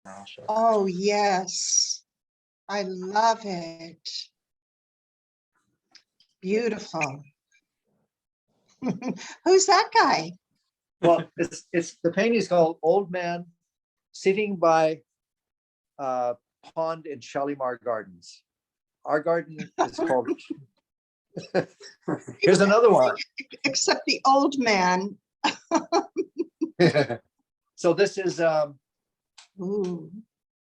I'll show you. Oh, yes. I love it. Beautiful. Who's that guy? Well, it's the painting is called Old Man Sitting by Pond in Shalimar Gardens. Our garden is called. Here's another one. Except the old man. So this is Ooh.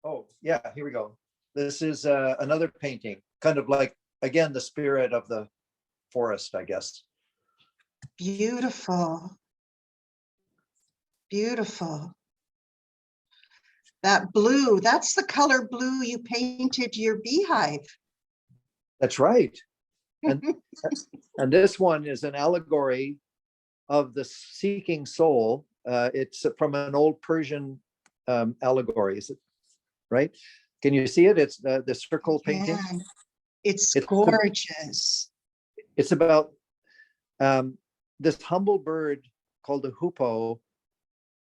oh yeah, here we go. This is another painting, kind of like, again, the spirit of the forest, I guess. Beautiful. Beautiful. That blue, that's the color blue you painted your beehive. That's right. And and this one is an allegory of the seeking soul. It's from an old Persian allegory, is it right? Can you see it? It's the circle painting. Man, it's It's gorgeous. It's about this humble bird called a hoopoe.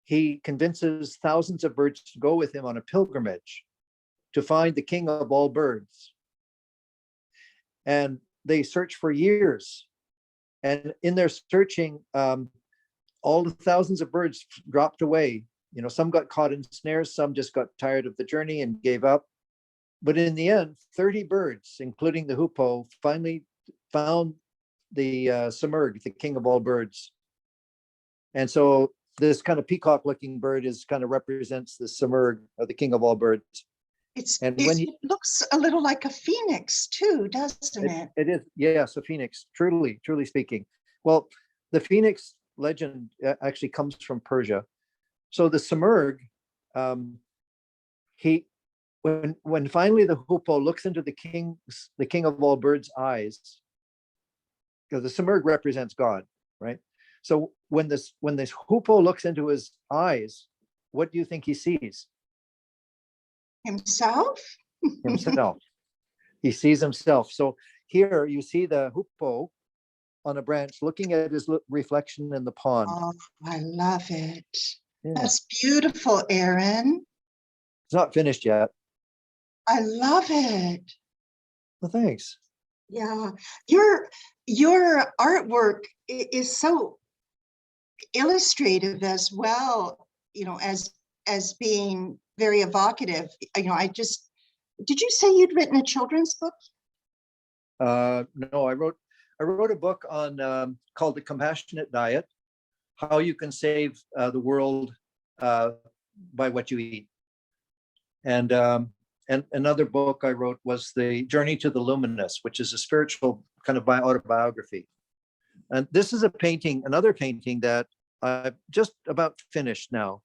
He convinces thousands of birds to go with him on a pilgrimage to find the king of all birds. And they search for years. And in their searching, all the thousands of birds dropped away. You know, some got caught in snares, some just got tired of the journey and gave up. But in the end, 30 birds, including the hoopoe, finally found the Simurgh, the king of all birds. And so this kind of peacock-looking bird is kind of represents the Simurgh, or the king of all birds. And when It looks a little like a phoenix too, doesn't it? It is, yes, a phoenix, truly speaking. Well, the phoenix legend actually comes from Persia. So the Simurgh, when finally the hoopoe looks into the king of all birds' eyes, because the Simurgh represents God, right? So when this hoopoe looks into his eyes, what do you think he sees? Himself? Himself. He sees himself. So here you see the hoopoe on a branch looking at his reflection in the pond. Oh, I love it. Yeah. That's beautiful, Arran. It's not finished yet. I love it. Well, thanks. Yeah, your artwork is so illustrative as well, you know, as being very evocative. You know, did you say you'd written a children's book? No, I wrote a book on called The Compassionate Diet, how you can save the world by what you eat. And another book I wrote was The Journey to the Luminous, which is a spiritual kind of autobiography. And this is another painting that I've just about finished now.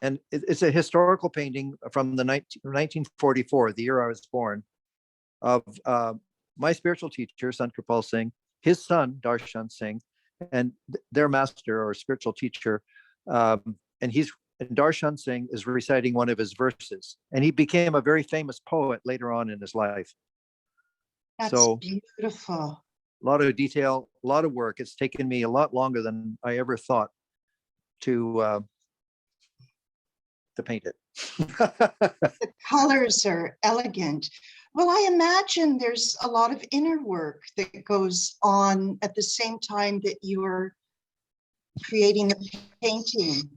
And it's a historical painting from 1944, the year I was born, of my spiritual teacher, Sant Kirpal Singh, his son, Darshan Singh, and their master or spiritual teacher. And Darshan Singh is reciting one of his verses, and he became a very famous poet later on in his life. That's so beautiful. A lot of detail, a lot of work. It's taken me a lot longer than I ever thought to paint it. The colors are elegant. Well, I imagine there's a lot of inner work that goes on at the same time that you're creating the painting.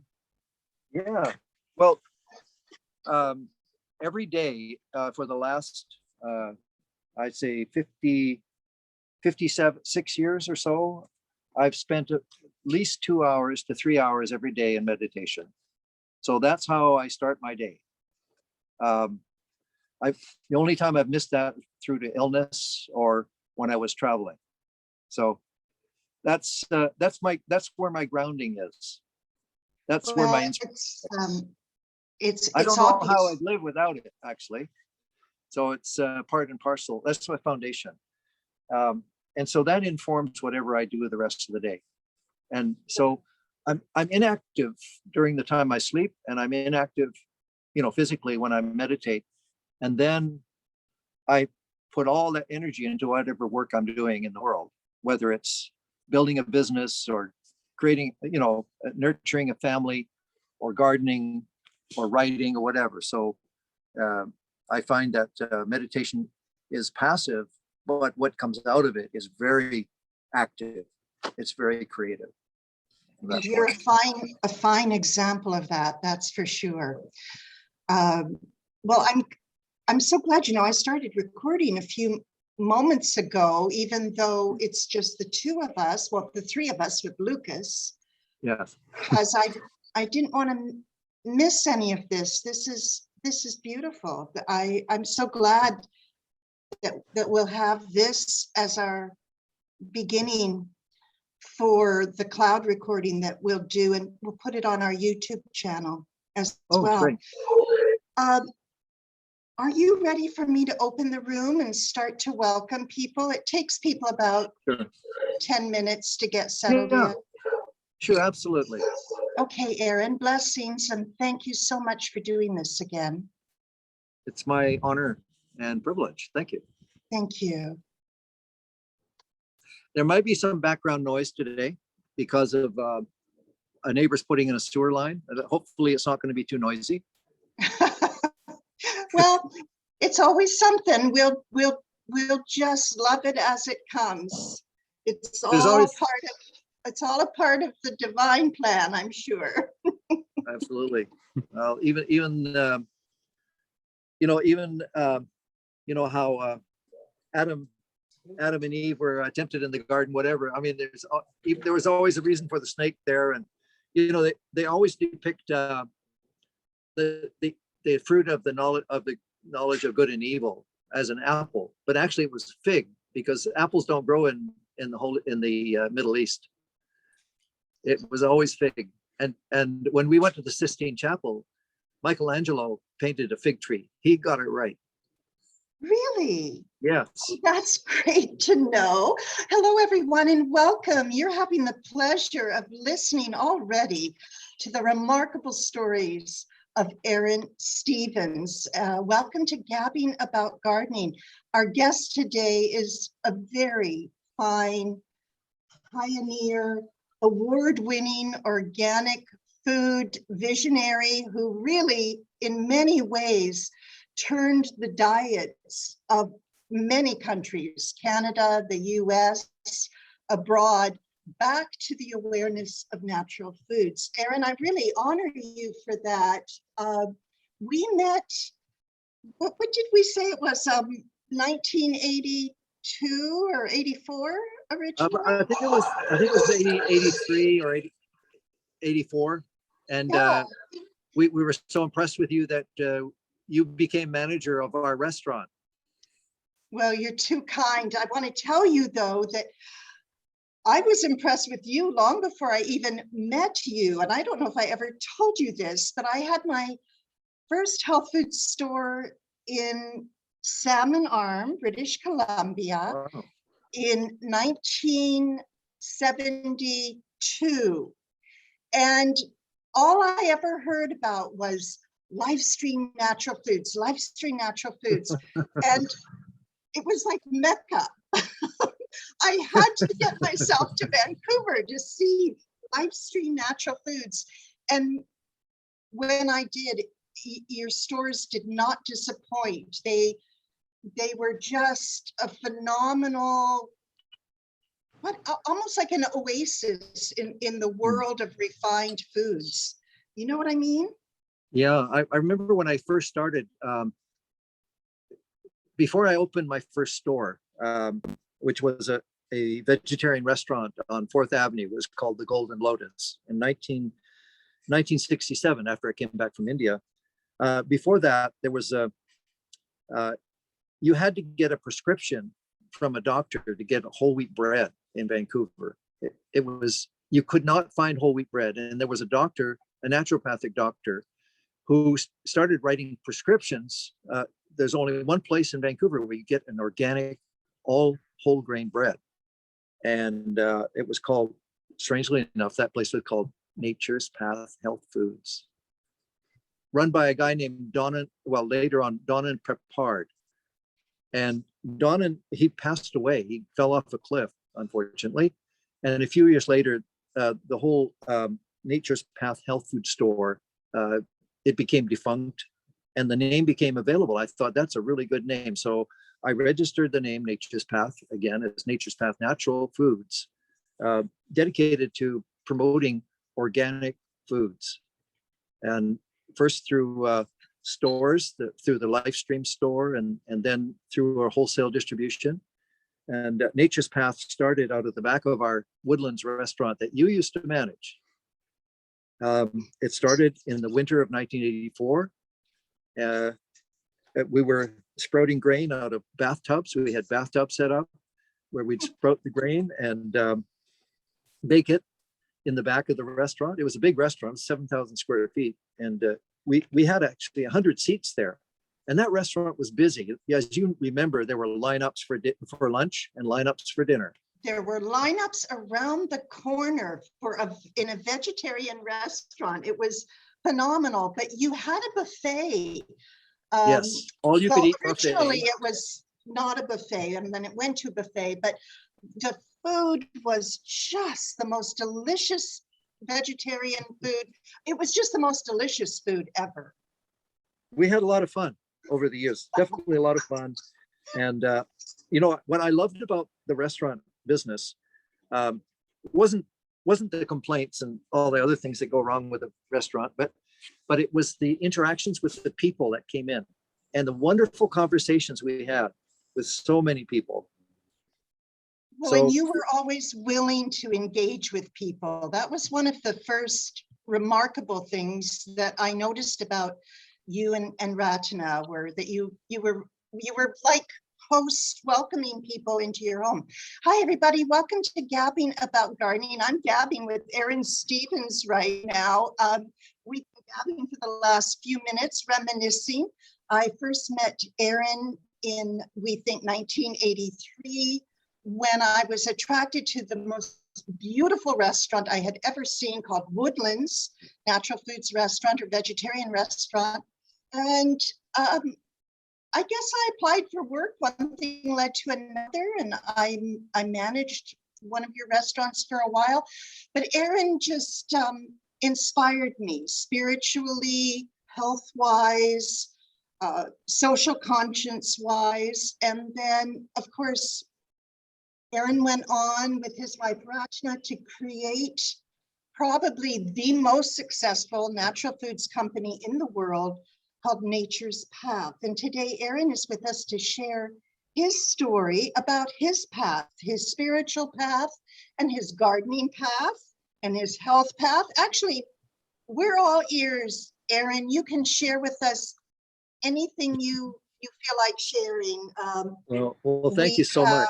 Yeah, well, every day for the last, I'd say 6 years or so, I've spent at least 2 hours to 3 hours every day in meditation. So that's how I start my day. The only time I've missed that through to illness or when I was traveling. So that's where my grounding is. That's where my it's I don't know obvious. how I'd live without it, actually. So it's part and parcel. That's my foundation. And so that informs whatever I do the rest of the day. And so I'm inactive during the time I sleep, and I'm inactive, physically when I meditate. And then I put all that energy into whatever work I'm doing in the world, whether it's building a business or creating, nurturing a family or gardening, writing or whatever. So I find that meditation is passive, but what comes out of it is very active. It's very creative. And you're a fine example of that. That's for sure. Well, I'm so glad, I started recording a few moments ago, even though it's just the two of us, well, the three of us with Lucas. Yes. Because I didn't want to miss any of this. This is beautiful. I'm so glad that we'll have this as our beginning for the cloud recording that we'll do, and we'll put it on our YouTube channel as well. Great. Are you ready for me to open the room and start to welcome people? It takes people about 10 minutes to get settled in. Sure, absolutely. Okay, Arran, blessings, and thank you so much for doing this again. It's my honor and privilege. Thank you. Thank you. There might be some background noise today because of a neighbor's putting in a sewer line. Hopefully it's not going to be too noisy. Well, it's always something. We'll just love it as it comes. It's all a part of the divine plan, I'm sure. Absolutely. How Adam and Eve were tempted in the garden, whatever. I mean, there was always a reason for the snake there, and they always depict the fruit of the knowledge of good and evil as an apple, but actually it was fig, because apples don't grow in the Middle East. It was always fig. And when we went to the Sistine Chapel, Michelangelo painted a fig tree. He got it right. Really? Yes. That's great to know. Hello, everyone, and welcome. You're having the pleasure of listening already to the remarkable stories of Arran Stephens. Welcome to Gabbing About Gardening. Our guest today is a very fine pioneer, award-winning organic food visionary who really, in many ways, turned the diets of many countries, Canada, the US, abroad, back to the awareness of natural foods. Arran, I really honor you for that. We met, what did we say it was, 1982 or 84 originally? I think it was 83 or 84. And we were so impressed with you that you became manager of our restaurant. Well, you're too kind. I want to tell you, though, that I was impressed with you long before I even met you. And I don't know if I ever told you this, but I had my first health food store in Salmon Arm, British Columbia, Wow. in 1972. And all I ever heard about was Livestream natural foods, Livestream natural foods. And it was like Mecca. I had to get myself to Vancouver to see Livestream natural foods. And when I did, your stores did not disappoint. They were just a phenomenal, almost like an oasis in the world of refined foods. You know what I mean? Yeah, I remember when I first started, before I opened my first store, which was a vegetarian restaurant on 4th Avenue. It was called the Golden Lotus in 1967, after I came back from India. Before that, there was you had to get a prescription from a doctor to get whole wheat bread in Vancouver. You could not find whole wheat bread. And there was a doctor, a naturopathic doctor, who started writing prescriptions. There's only one place in Vancouver where you get an organic, all whole grain bread. And it was called, strangely enough, that place was called Nature's Path Health Foods, run by a guy named later on Donnan Prepard. And Donnan, he passed away. He fell off a cliff, unfortunately. And a few years later, the whole Nature's Path Health Food store it became defunct and the name became available. I thought that's a really good name. So I registered the name Nature's Path again as Nature's Path Natural Foods, dedicated to promoting organic foods. And first through stores, through the Livestream store, and then through our wholesale distribution. And Nature's Path started out at the back of our Woodlands restaurant that you used to manage. It started in the winter of 1984. We were sprouting grain out of bathtubs. We had bathtubs set up where we'd sprout the grain and bake it in the back of the restaurant. It was a big restaurant, 7,000 square feet. And we had actually 100 seats there. And that restaurant was busy. As you remember, there were lineups for lunch and lineups for dinner. There were lineups around the corner in a vegetarian restaurant. It was phenomenal, but you had a buffet. Yes, all you could eat buffet. Originally, it was not a buffet, and then it went to a buffet, but the food was just the most delicious vegetarian food. It was just the most delicious food ever. We had a lot of fun over the years, definitely a lot of fun. And, what I loved about the restaurant business wasn't the complaints and all the other things that go wrong with a restaurant, but it was the interactions with the people that came in and the wonderful conversations we had with so many people. Well, and you were always willing to engage with people. That was one of the first remarkable things that I noticed about you and Ratana, were that you were like hosts welcoming people into your home. Hi, everybody. Welcome to Gabbing About Gardening. I'm gabbing with Arran Stephens right now. We've been gabbing for the last few minutes, reminiscing. I first met Arran in, we think, 1983, when I was attracted to the most beautiful restaurant I had ever seen called Woodlands, natural foods restaurant or vegetarian restaurant. And I guess I applied for work. One thing led to another, and I managed one of your restaurants for a while. But Arran just inspired me spiritually, health-wise, social conscience-wise. And then, of course, Arran went on with his wife Ratana to create probably the most successful natural foods company in the world, called Nature's Path. And today, Arran is with us to share his story about his path, his spiritual path, and his gardening path, and his health path. Actually, we're all ears, Arran. You can share with us anything you feel like sharing. Well, thank you so much.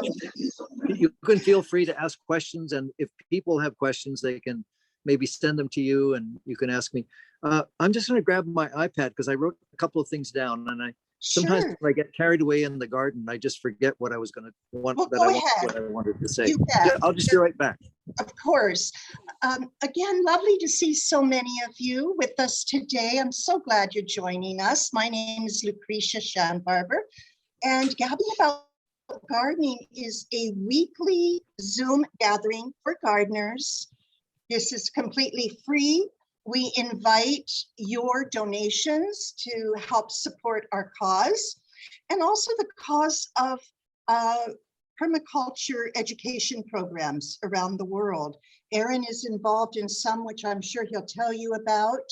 You can feel free to ask questions, and if people have questions, they can maybe send them to you and you can ask me. I'm just going to grab my iPad because I wrote a couple of things down, and sometimes when I get carried away in the garden, I just forget what I was going to want. What I wanted to say. Yeah, I'll just be right back. Of course. Again, lovely to see so many of you with us today. I'm so glad you're joining us. My name is Lucretia Schanbarber, and Gabbing About Gardening is a weekly Zoom gathering for gardeners. This is completely free. We invite your donations to help support our cause, and also the cause of permaculture education programs around the world. Arran is involved in some, which I'm sure he'll tell you about.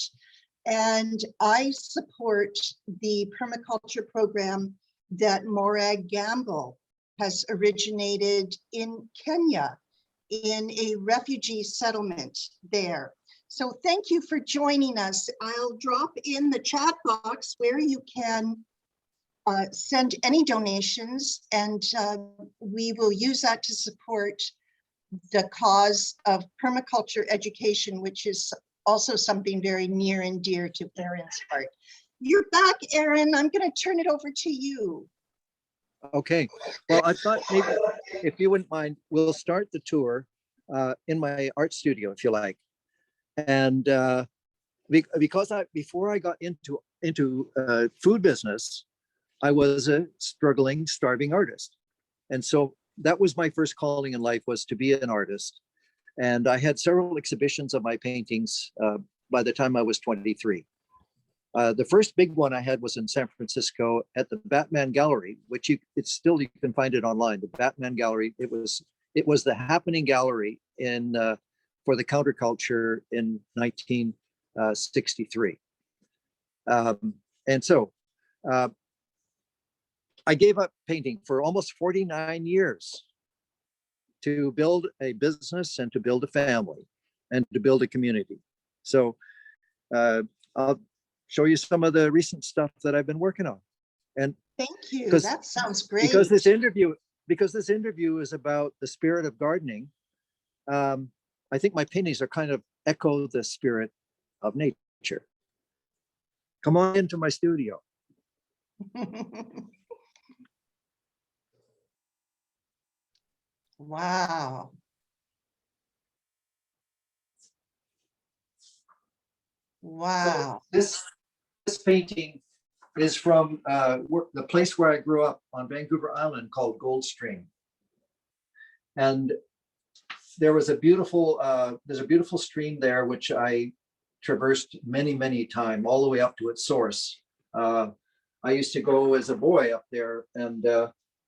And I support the permaculture program that Morag Gamble has originated in Kenya, in a refugee settlement there. So thank you for joining us. I'll drop in the chat box where you can send any donations, and we will use that to support the cause of permaculture education, which is also something very near and dear to Arran's heart. You're back, Arran. I'm going to turn it over to you. Okay. Well, I thought maybe, if you wouldn't mind, we'll start the tour in my art studio, if you like. And because before I got into food business, I was a struggling, starving artist. And so that was my first calling in life, was to be an artist. And I had several exhibitions of my paintings by the time I was 23. The first big one I had was in San Francisco at the Batman Gallery, which you can find it online. The Batman Gallery. It was the happening gallery in for the counterculture in 1963. And so I gave up painting for almost 49 years to build a business and to build a family and to build a community. So I'll show you some of the recent stuff that I've been working on. And thank you. 'cause- That sounds great. because this interview is about the spirit of gardening. I think my paintings are kind of echo the spirit of nature. Come on into my studio. Wow. Wow. So this painting is from the place where I grew up on Vancouver Island called Goldstream. And there's a beautiful stream there, which I traversed many times, all the way up to its source. I used to go as a boy up there, and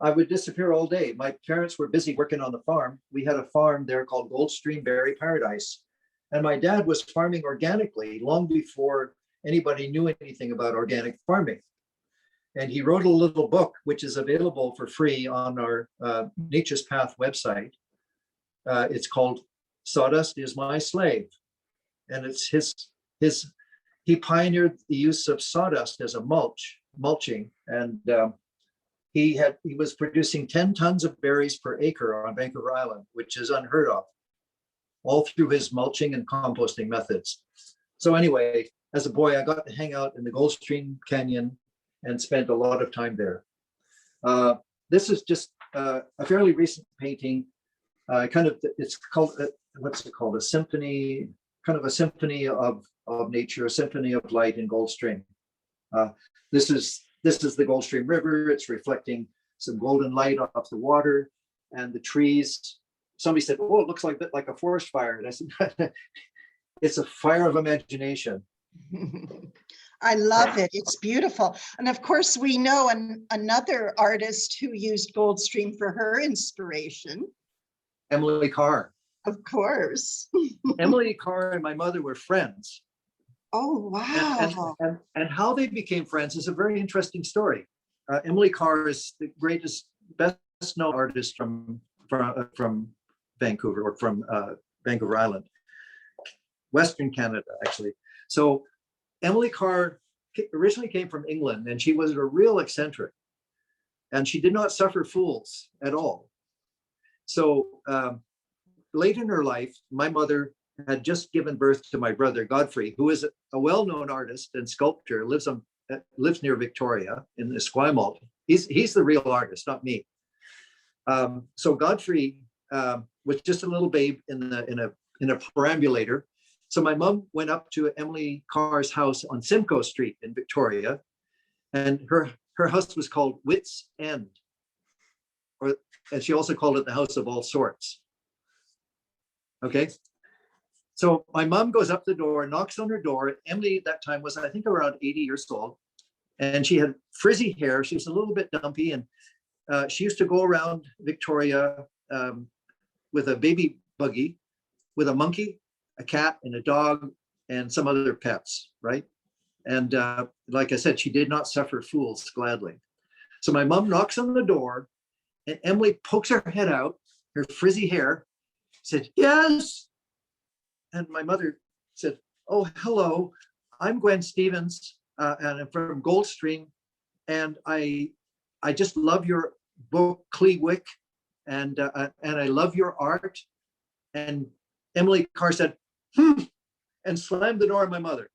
I would disappear all day. My parents were busy working on the farm. We had a farm there called Goldstream Berry Paradise. And my dad was farming organically long before anybody knew anything about organic farming. And he wrote a little book, which is available for free on our Nature's Path website. It's called Sawdust is My Slave. And it's he pioneered the use of sawdust as a mulching. And he was producing 10 tons of berries per acre on Vancouver Island, which is unheard of, all through his mulching and composting methods. So anyway, as a boy, I got to hang out in the Goldstream Canyon and spent a lot of time there. This is just a fairly recent painting. It's called, what's it called? A symphony, kind of a symphony of nature, a symphony of light in Goldstream. This is the Goldstream River. It's reflecting some golden light off the water and the trees. Somebody said, "Oh, it looks like a bit like a forest fire." And I said, "It's a fire of imagination." I love it. It's beautiful. And of course, we know another artist who used Goldstream for her inspiration. Emily Carr. Of course. Emily Carr and my mother were friends. Oh, wow. And how they became friends is a very interesting story. Emily Carr is the best known artist from Vancouver, or from Vancouver Island, Western Canada, actually. So Emily Carr originally came from England, and she was a real eccentric, and she did not suffer fools at all. So late in her life, my mother had just given birth to my brother Godfrey, who is a well-known artist and sculptor, lives near Victoria in Esquimalt. He's the real artist, not me. So Godfrey was just a little babe in a perambulator. So my mom went up to Emily Carr's house on Simcoe Street in Victoria, and her house was called Wits End, and she also called it the House of All Sorts. Okay. So my mom goes up the door, knocks on her door. Emily at that time was, I think, around 80 years old, and she had frizzy hair. She was a little bit dumpy, and she used to go around Victoria with a baby buggy, with a monkey, a cat, and a dog, and some other pets, right? And like I said, she did not suffer fools gladly. So my mom knocks on the door, and Emily pokes her head out, her frizzy hair, said, "Yes." And my mother said, "Oh, hello, I'm Gwen Stephens, and I'm from Goldstream, and I just love your book, Clewick, and I love your art." And Emily Carr said, and slammed the door on my mother.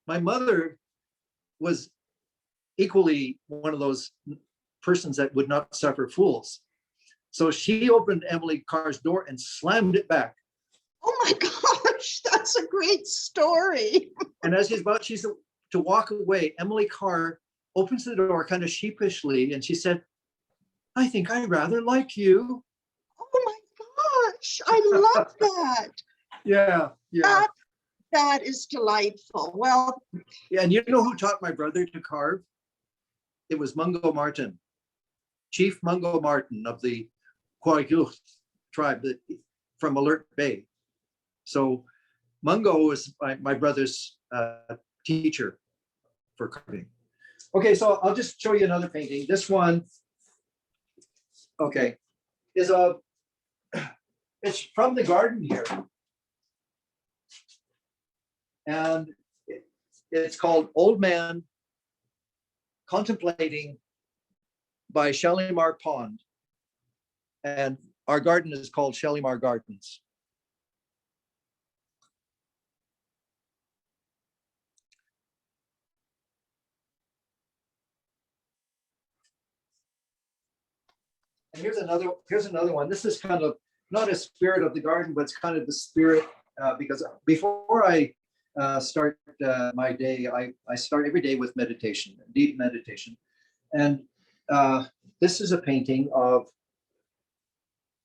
My mother was equally one of those persons that would not suffer fools. So she opened Emily Carr's door and slammed it back. Oh my gosh, that's a great story. And as she's about to walk away, Emily Carr opens the door kind of sheepishly, and she said, "I think I rather like you." Oh my gosh, I love that. Yeah. That That is delightful. Well, Yeah, and you know who taught my brother to carve? It was Mungo Martin, Chief Mungo Martin of the Kwajalein tribe from Alert Bay. So Mungo was my brother's teacher for carving. Okay, so I'll just show you another painting. This one, okay, it's from the garden here. And it's called Old Man Contemplating by Shalimar Pond. And our garden is called Shalimar Gardens. And here's another one. This is kind of not a spirit of the garden, but it's kind of the spirit because before I start my day, I start every day with meditation, deep meditation. And this is a painting of,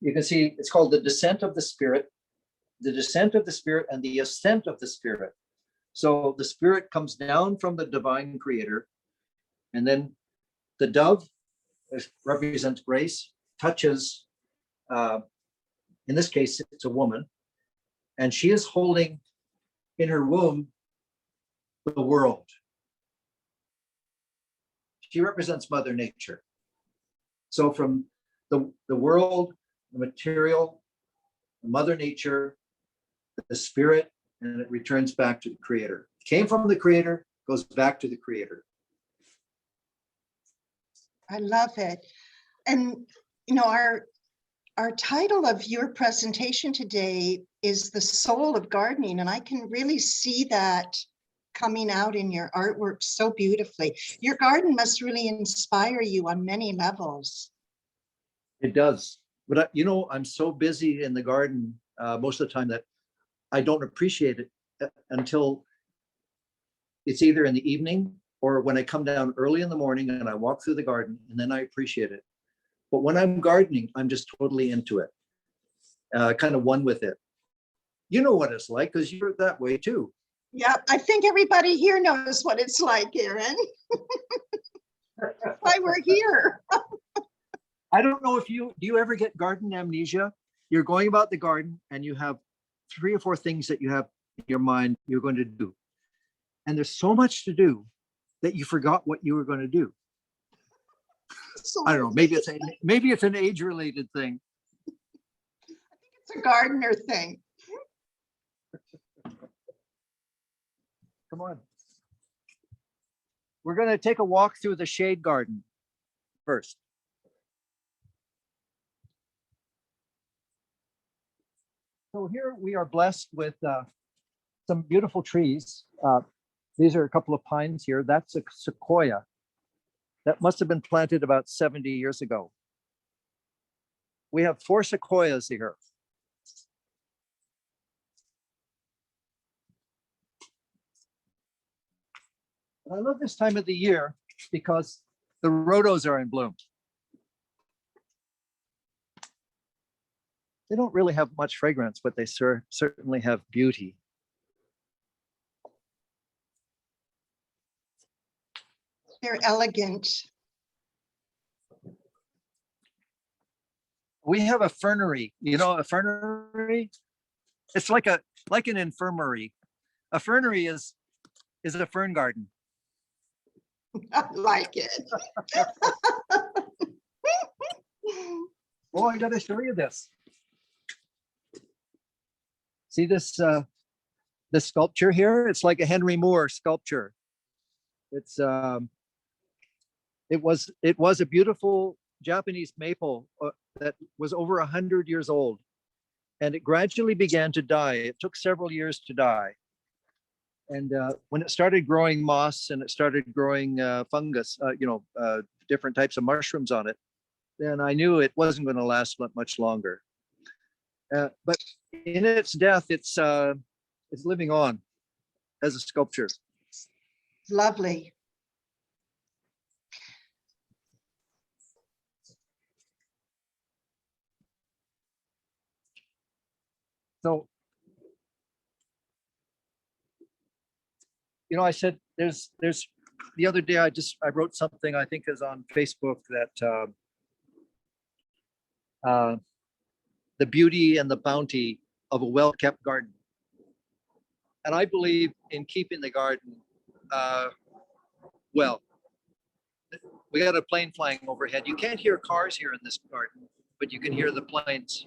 you can see it's called The Descent of the Spirit, the descent of the Spirit and the ascent of the Spirit. So the Spirit comes down from the divine creator, and then the dove represents grace, touches, in this case, it's a woman, and she is holding in her womb the world. She represents Mother Nature. So from the world, the material, Mother Nature, the Spirit, and it returns back to the Creator. It came from the Creator, goes back to the Creator. I love it. And, you know, our title of your presentation today is The Soul of Gardening, and I can really see that coming out in your artwork so beautifully. Your garden must really inspire you on many levels. It does. But, you know, I'm so busy in the garden most of the time that I don't appreciate it until it's either in the evening or when I come down early in the morning and I walk through the garden, and then I appreciate it. But when I'm gardening, I'm just totally into it, kind of one with it. You know what it's like because you're that way too. Yeah, I think everybody here knows what it's like, Arran. That's why we're here. I don't know if do you ever get garden amnesia? You're going about the garden and you have 3 or 4 things that you have in your mind you're going to do. And there's so much to do that you forgot what you were going to do. So I don't know, maybe it's an age-related thing. I think it's a gardener thing. Come on. We're going to take a walk through the shade garden first. So here we are blessed with some beautiful trees. These are a couple of pines here. That's a sequoia. That must have been planted about 70 years ago. We have 4 sequoias here. I love this time of the year because the rhodos are in bloom. They don't really have much fragrance, but they certainly have beauty. They're elegant. We have a fernery. You know, a fernery? It's like an infirmary. A fernery is a fern garden. I like it. Oh, I got to show you this. See this this sculpture here? It's like a Henry Moore sculpture. It's it was a beautiful Japanese maple that was over 100 years old, and it gradually began to die. It took several years to die. And when it started growing moss and it started growing fungus, different types of mushrooms on it, then I knew it wasn't going to last much longer. But in its death, it's living on as a sculpture. Lovely. So I said there's the other day I wrote something I think is on Facebook that the beauty and the bounty of a well-kept garden. And I believe in keeping the garden well. We got a plane flying overhead. You can't hear cars here in this garden, but you can hear the planes.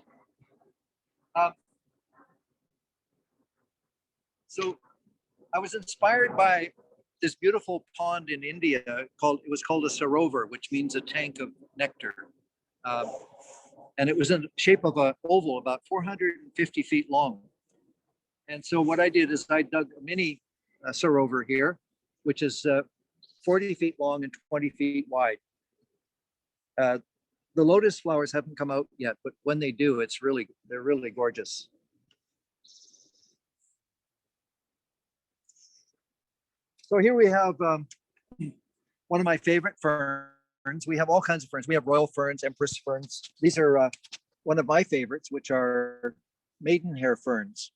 So I was inspired by this beautiful pond in India it was called a sarovar, which means a tank of nectar. And it was in the shape of an oval about 450 feet long. And so what I did is I dug a mini sarovar here, which is 40 feet long and 20 feet wide. The lotus flowers haven't come out yet, but when they do, they're really gorgeous. So here we have one of my favorite ferns. We have all kinds of ferns. We have royal ferns, empress ferns. These are one of my favorites, which are maidenhair ferns.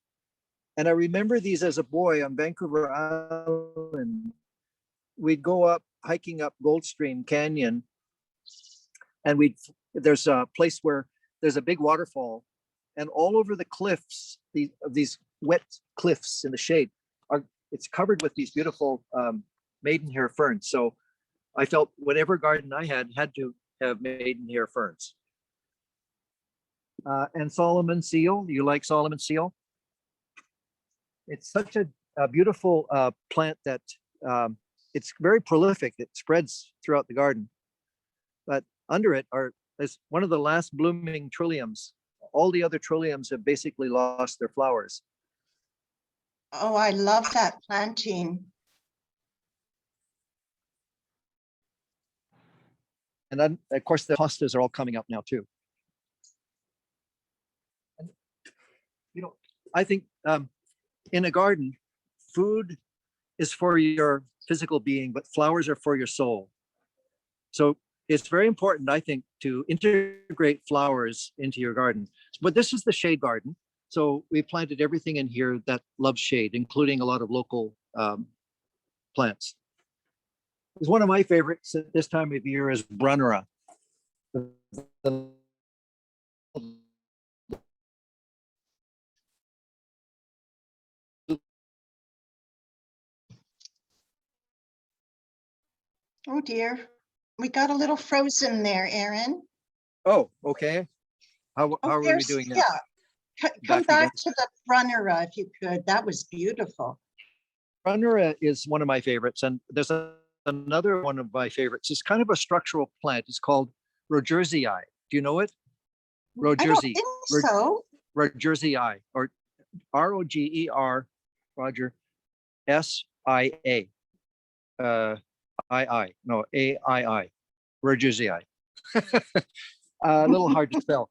And I remember these as a boy on Vancouver Island. We'd go up hiking up Goldstream Canyon, and there's a place where there's a big waterfall, and all over the cliffs, these wet cliffs in the shade, it's covered with these beautiful maidenhair ferns. So I felt whatever garden I had to have maidenhair ferns. And Solomon seal. You like Solomon seal? It's such a beautiful plant that it's very prolific. It spreads throughout the garden. But under it is one of the last blooming trilliums. All the other trilliums have basically lost their flowers. Oh, I love that planting. And then, of course, the hostas are all coming up now too. And, I think in a garden, food is for your physical being, but flowers are for your soul. So it's very important, I think, to integrate flowers into your garden. But this is the shade garden. So we planted everything in here that loves shade, including a lot of local plants. It's one of my favorites at this time of year is Brunnera. Oh dear, we got a little frozen there, Arran. Oh, okay. How are we there's- doing now? Yeah, come Back back again. to the Brunnera if you could. That was beautiful. Brunnera is one of my favorites, and there's another one of my favorites. It's kind of a structural plant. It's called Rogersii. Do you know it? I don't Rogersii. think so. Rogersii, or Roger, Roger, S-I-A. I-I, no, A-I-I. Rogersii. A little hard to spell,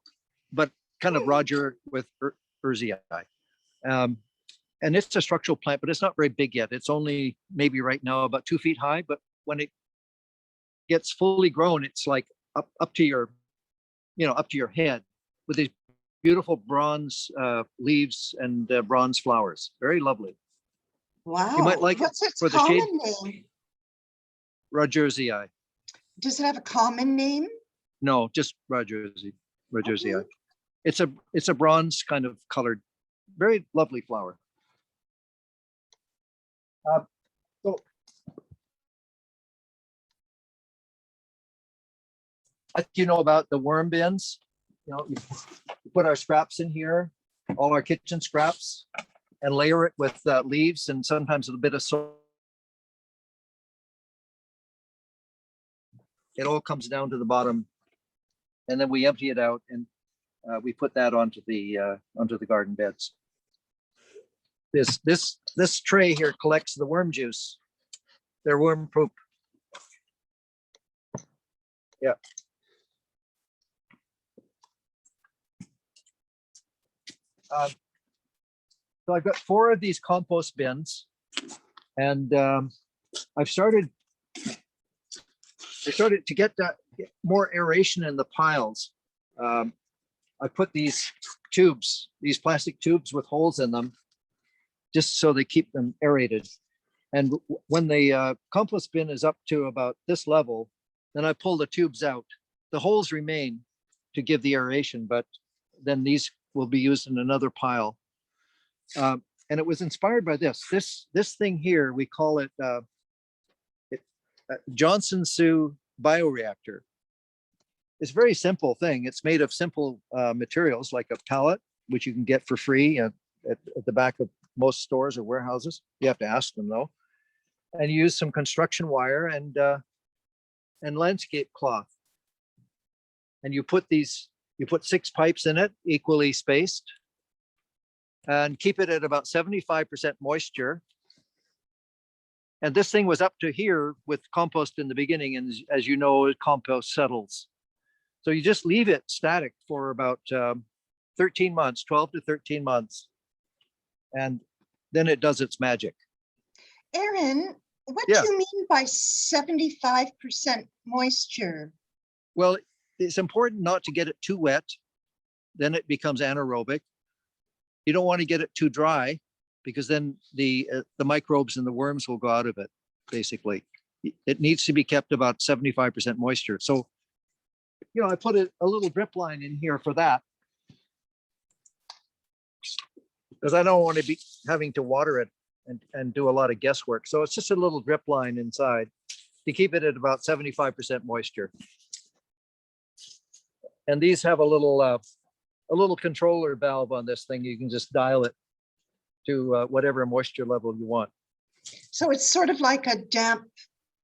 but kind of Roger with Urzii. And it's a structural plant, but it's not very big yet. It's only maybe right now about 2 feet high, but when it gets fully grown, it's like up to your, up to your head with these beautiful bronze leaves and bronze flowers. Very lovely. Wow. You might like it What's its for the shade. common name? Rogersii. Does it have a common name? No, just Rogersii. Okay. It's a bronze kind of colored, very lovely flower. So I think you know about the worm bins. We put our scraps in here, all our kitchen scraps, and layer it with leaves and sometimes a bit of soil. It all comes down to the bottom, and then we empty it out, and we put that onto the garden beds. This tray here collects the worm juice. They're worm poop. Yeah. So I've got 4 of these compost bins, and I started to get more aeration in the piles. I put these plastic tubes with holes in them, just so they keep them aerated. And when the compost bin is up to about this level, then I pull the tubes out. The holes remain to give the aeration, but then these will be used in another pile. And it was inspired by this thing here. We call it Johnson Sioux bioreactor. It's a very simple thing. It's made of simple materials like a pallet, which you can get for free at the back of most stores or warehouses. You have to ask them though. And you use some construction wire and landscape cloth. And you put 6 pipes in it, equally spaced, and keep it at about 75% moisture. And this thing was up to here with compost in the beginning. And as you know, compost settles. So you just leave it static for about 13 months, 12 to 13 months. And then it does its magic. Arran, what do you mean by 75% moisture? Well, it's important not to get it too wet. Then it becomes anaerobic. You don't want to get it too dry because then the microbes and the worms will go out of it, basically. It needs to be kept about 75% moisture. So, I put a little drip line in here for that because I don't want to be having to water it and do a lot of guesswork. So it's just a little drip line inside to keep it at about 75% moisture. And these have a little controller valve on this thing. You can just dial it to whatever moisture level you want. So it's sort of like a damp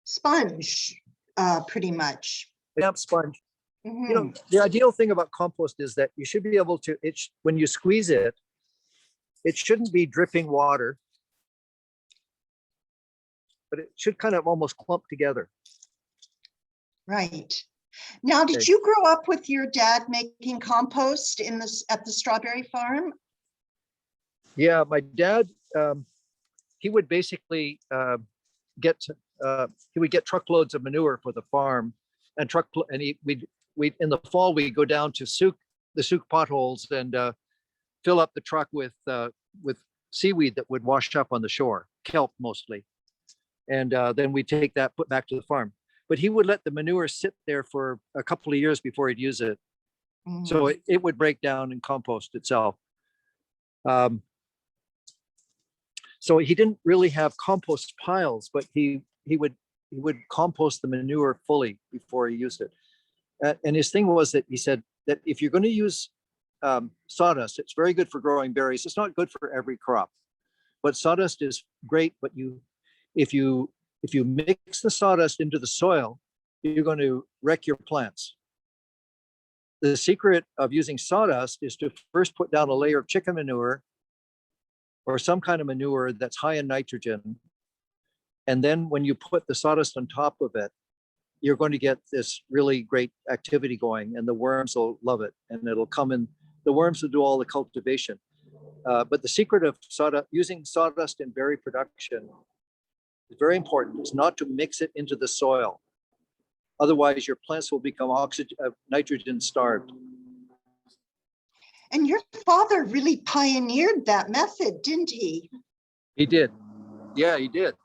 sponge, pretty much. A damp sponge. Mm-hmm. The ideal thing about compost is that you should be able to, when you squeeze it, it shouldn't be dripping water, but it should kind of almost clump together. Right. Now, did you grow up with your dad making compost at the strawberry farm? Yeah, my dad, he would basically get truckloads of manure for the farm, and we in the fall we go down to the souk potholes and fill up the truck with seaweed that would wash up on the shore, kelp mostly, and then we take that put back to the farm. But he would let the manure sit there for a couple of years before he'd use it. Mm-hmm. So it would break down and compost itself. So he didn't really have compost piles, but he would compost the manure fully before he used it. And his thing was that he said that if you're going to use sawdust, it's very good for growing berries. It's not good for every crop, but sawdust is great. But if you mix the sawdust into the soil, you're going to wreck your plants. The secret of using sawdust is to first put down a layer of chicken manure or some kind of manure that's high in nitrogen. And then when you put the sawdust on top of it, you're going to get this really great activity going, and the worms will love it. And it'll come in, the worms will do all the cultivation. But the secret of using sawdust in berry production is very important. It's not to mix it into the soil. Otherwise, your plants will become nitrogen starved. And your father really pioneered that method, didn't he? He did. Yeah, he did.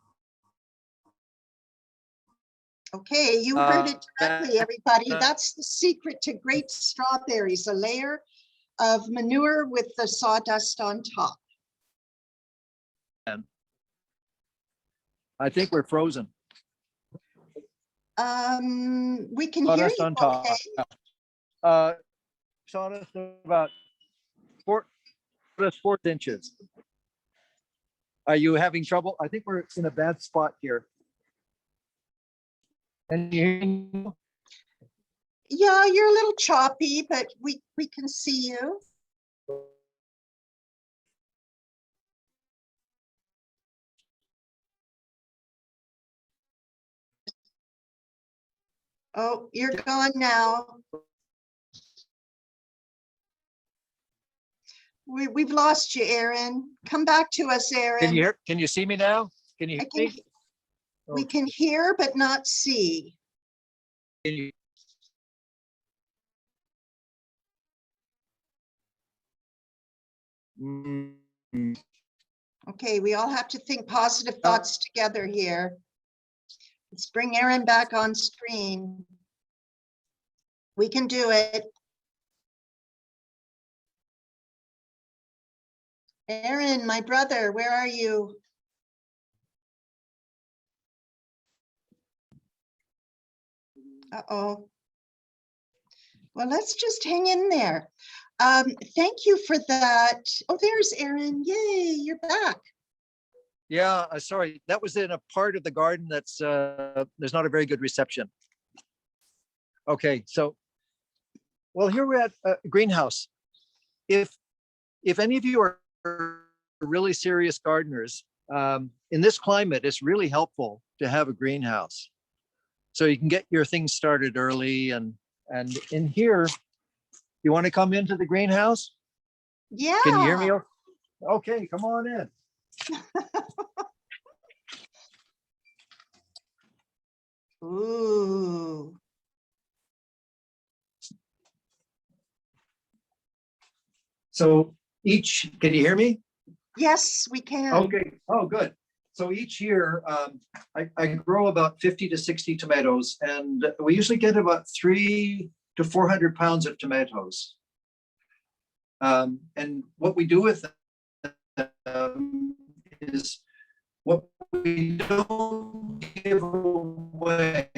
Okay, you heard it directly, everybody. That's the secret to great strawberries, a layer of manure with the sawdust on top. I think we're frozen. We can Sawdust hear you on top. okay. Sawdust about 4 inches. Are you having trouble? I think we're in a bad spot here. And you? Yeah, you're a little choppy, but we can see you. Oh, you're gone now. We've lost you, Arran. Come back to us, Arran. Can you see me now? Can you hear me? We can hear but not see. Can you? Okay, we all have to think positive thoughts together here. Let's bring Arran back on screen. We can do it. Arran, my brother, where are you? Uh-oh. Well, let's just hang in there. Thank you for that. Oh, there's Arran. Yay, you're back. Yeah, sorry, that was in a part of the garden that's there's not a very good reception. Okay, so, well, here we're at a greenhouse. If any of you are really serious gardeners, in this climate, it's really helpful to have a greenhouse. So you can get your things started early, and in here, you want to come into the greenhouse? Yeah. Can you hear me? Okay, come on in. Ooh. So can you hear me? Yes, we can. Okay, oh, good. So each year, I grow about 50 to 60 tomatoes, and we usually get about 300 to 400 pounds of tomatoes. And what we do with them is what we don't give away,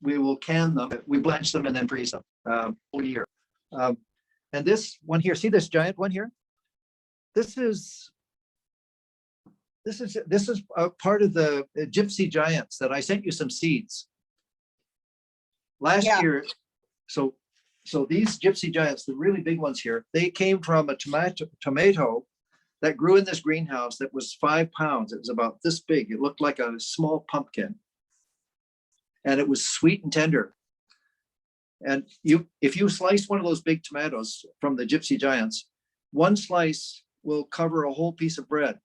we will can them, we blanch them and then freeze them all year. And this one here, see this giant one here? This is a part of the gypsy giants that I sent you some seeds last year. So these gypsy giants, the really big ones here, they came from a tomato that grew in this greenhouse that was 5 pounds. It was about this big. It looked like a small pumpkin. And it was sweet and tender. And if you slice one of those big tomatoes from the gypsy giants, one slice will cover a whole piece of bread.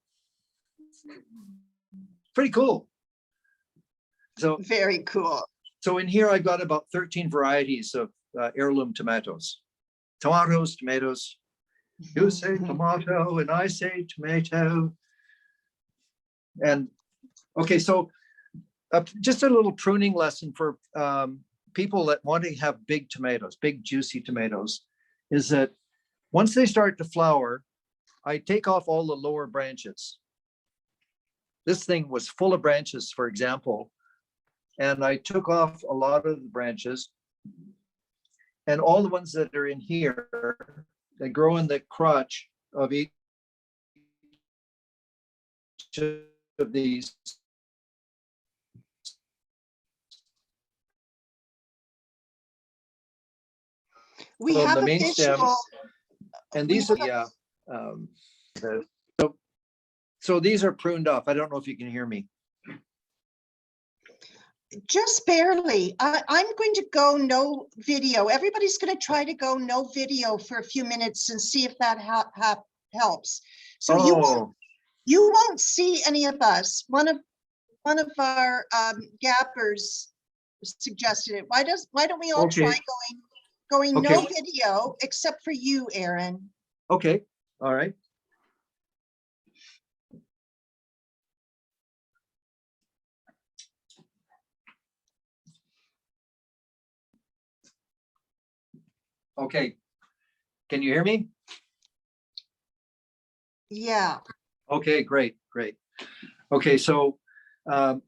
Pretty cool. So very cool. So in here, I've got about 13 varieties of heirloom tomatoes. Tomatoes. You say tomato and I say tomato. And okay, so just a little pruning lesson for people that want to have big tomatoes, big juicy tomatoes, is that once they start to flower, I take off all the lower branches. This thing was full of branches, for example, and I took off a lot of the branches, and all the ones that are in here, they grow in the crotch of each of these. We have the a main visual. Stems, and these are so these are pruned off. I don't know if you can hear me. Just barely. I'm going to go no video. Everybody's going to try to go no video for a few minutes and see if that helps. So you won't see any of us. One of our gappers suggested it. Why don't we all try going no video except for you, Arran? Okay. All right. Okay. Can you hear me? Yeah. Okay, great. Okay, so a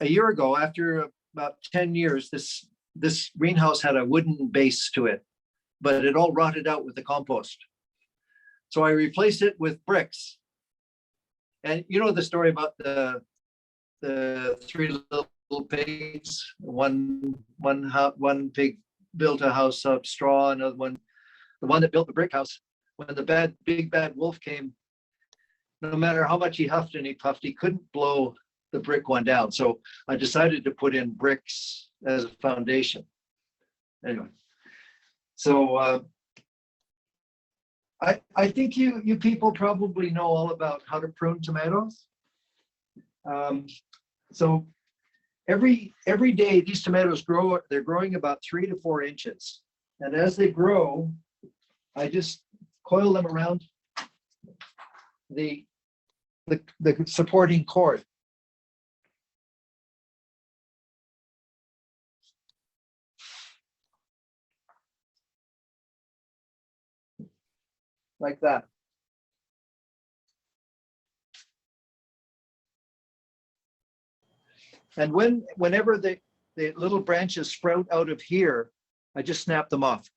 year ago, after about 10 years, this greenhouse had a wooden base to it, but it all rotted out with the compost. So I replaced it with bricks. And you know the story about the 3 little pigs. One pig built a house of straw, another one, the one that built the brick house, when the big bad wolf came, no matter how much he huffed and he puffed, he couldn't blow the brick one down. So I decided to put in bricks as a foundation. Anyway, so I think you people probably know all about how to prune tomatoes. So every day these tomatoes grow, they're growing about 3 to 4 inches. And as they grow, I just coil them around the supporting cord. Like that. And whenever the little branches sprout out of here, I just snap them off.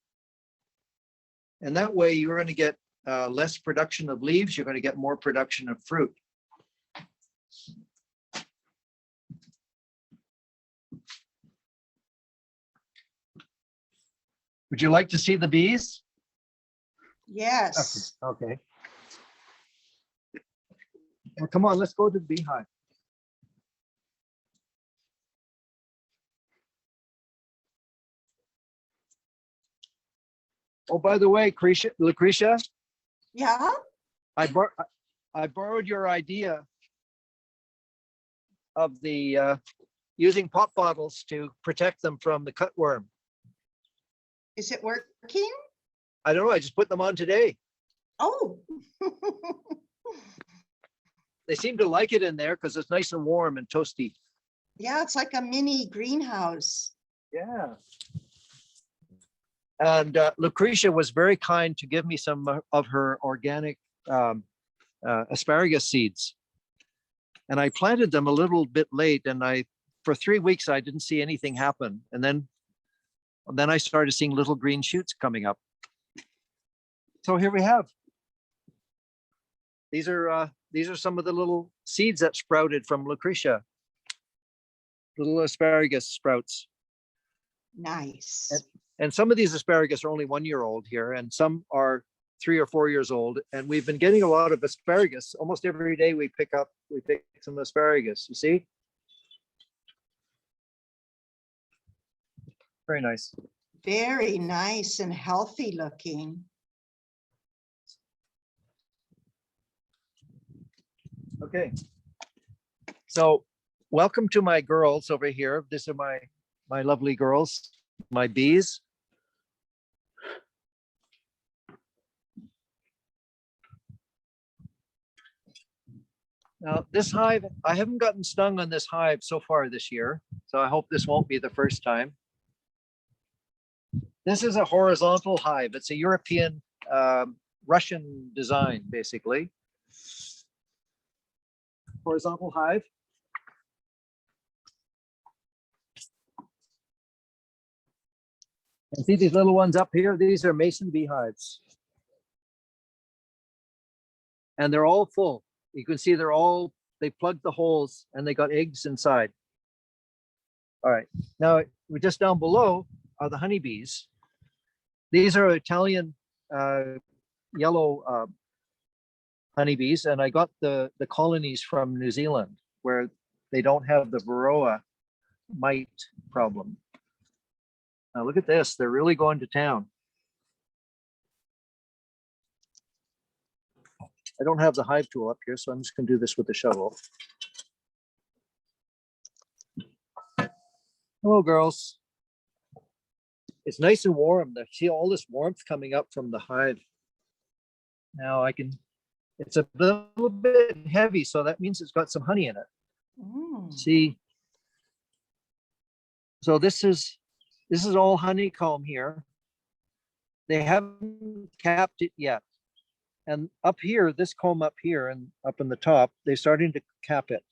And that way you're going to get less production of leaves. You're going to get more production of fruit. Would you like to see the bees? Yes. Okay. Well, come on, let's go to the beehive. Oh, by the way, Lucretia, Yeah. I borrowed your idea of the using pop bottles to protect them from the cutworm. Is it working? I don't know. I just put them on today. Oh. They seem to like it in there because it's nice and warm and toasty. Yeah, it's like a mini greenhouse. Yeah. And Lucretia was very kind to give me some of her organic asparagus seeds. And I planted them a little bit late, and for 3 weeks, I didn't see anything happen. And then I started seeing little green shoots coming up. So here we have. These are some of the little seeds that sprouted from Lucretia. Little asparagus sprouts. Nice. And some of these asparagus are only 1 year old here, and some are 3 or 4 years old. And we've been getting a lot of asparagus. Almost every day we pick some asparagus, you see? Very nice. Very nice and healthy looking. Okay. So welcome to my girls over here. These are my lovely girls, my bees. Now, this hive, I haven't gotten stung on this hive so far this year, so I hope this won't be the first time. This is a horizontal hive. It's a European, Russian design, basically. Horizontal hive. And see these little ones up here? These are mason beehives. And they're all full. You can see they plugged the holes and they got eggs inside. All right, now we're just down below are the honeybees. These are Italian yellow honeybees, and I got the colonies from New Zealand where they don't have the varroa mite problem. Now look at this, they're really going to town. I don't have the hive tool up here, so I'm just going to do this with the shovel. Hello, girls. It's nice and warm. I see all this warmth coming up from the hive. Now it's a little bit heavy, so that means it's got some honey in it. See? So this is all honeycomb here. They haven't capped it yet. And up here, this comb up here and up in the top, they're starting to cap it.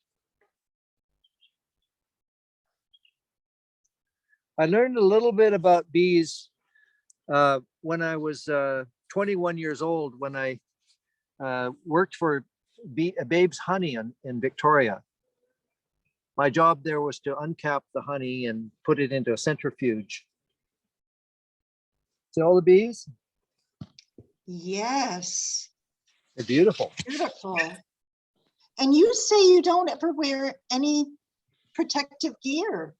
I learned a little bit about bees when I was 21 years old, when I worked for Babe's Honey in Victoria. My job there was to uncap the honey and put it into a centrifuge. See all the bees? Yes. They're beautiful. Beautiful. And you say you don't ever wear any protective gear.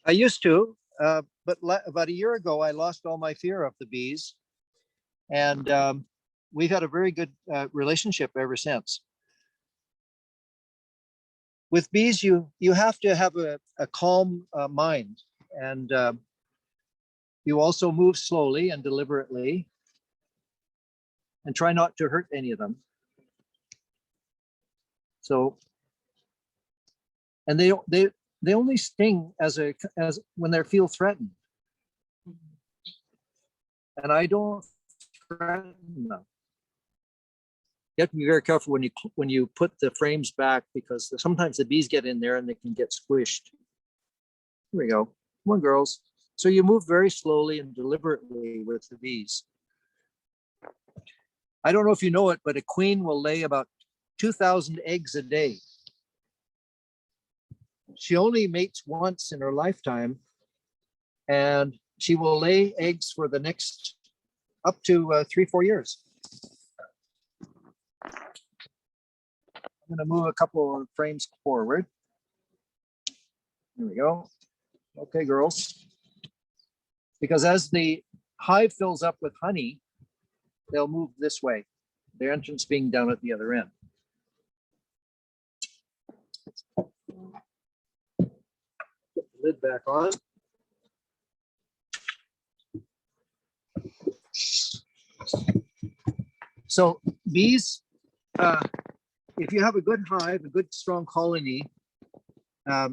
I used to, but about a year ago, I lost all my fear of the bees. And we've had a very good relationship ever since. with bees, you have to have a calm mind, and you also move slowly and deliberately, and try not to hurt any of them. So, and they only sting as when they feel threatened, and I don't threaten them. You have to be very careful when you put the frames back, because sometimes the bees get in there and they can get squished. Here we go. Come on, girls. So you move very slowly and deliberately with the bees. I don't know if you know it, but a queen will lay about 2,000 eggs a day. She only mates once in her lifetime, and she will lay eggs for the next up to 3-4 years. I'm going to move a couple of frames forward. Here we go. Okay, girls. Because as the hive fills up with honey, they'll move this way, the entrance being down at the other end. Put the lid back on. So bees, if you have a good hive, a good strong colony, a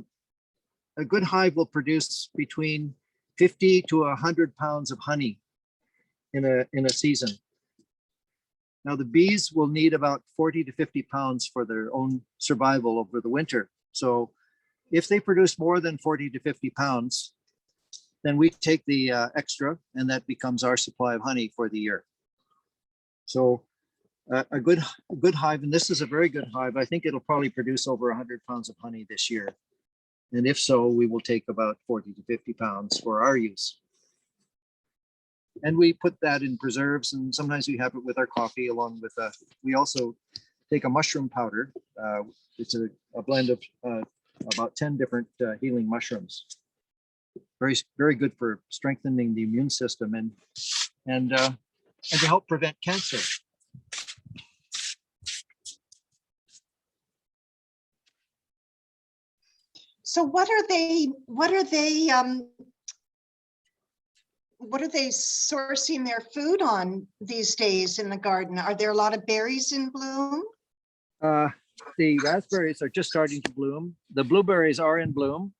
good hive will produce between 50 to 100 pounds of honey in a season. Now the bees will need about 40 to 50 pounds for their own survival over the winter. So if they produce more than 40 to 50 pounds, then we take the extra, and that becomes our supply of honey for the year. So a good hive, and this is a very good hive, I think it'll probably produce over 100 pounds of honey this year. And if so, we will take about 40 to 50 pounds for our use. And we put that in preserves, and sometimes we have it with our coffee along with, we also take a mushroom powder. It's a blend of about 10 different healing mushrooms. Very, very good for strengthening the immune system and to help prevent cancer. So what are they sourcing their food on these days in the garden? Are there a lot of berries in bloom? The raspberries are just starting to bloom. The blueberries are in bloom.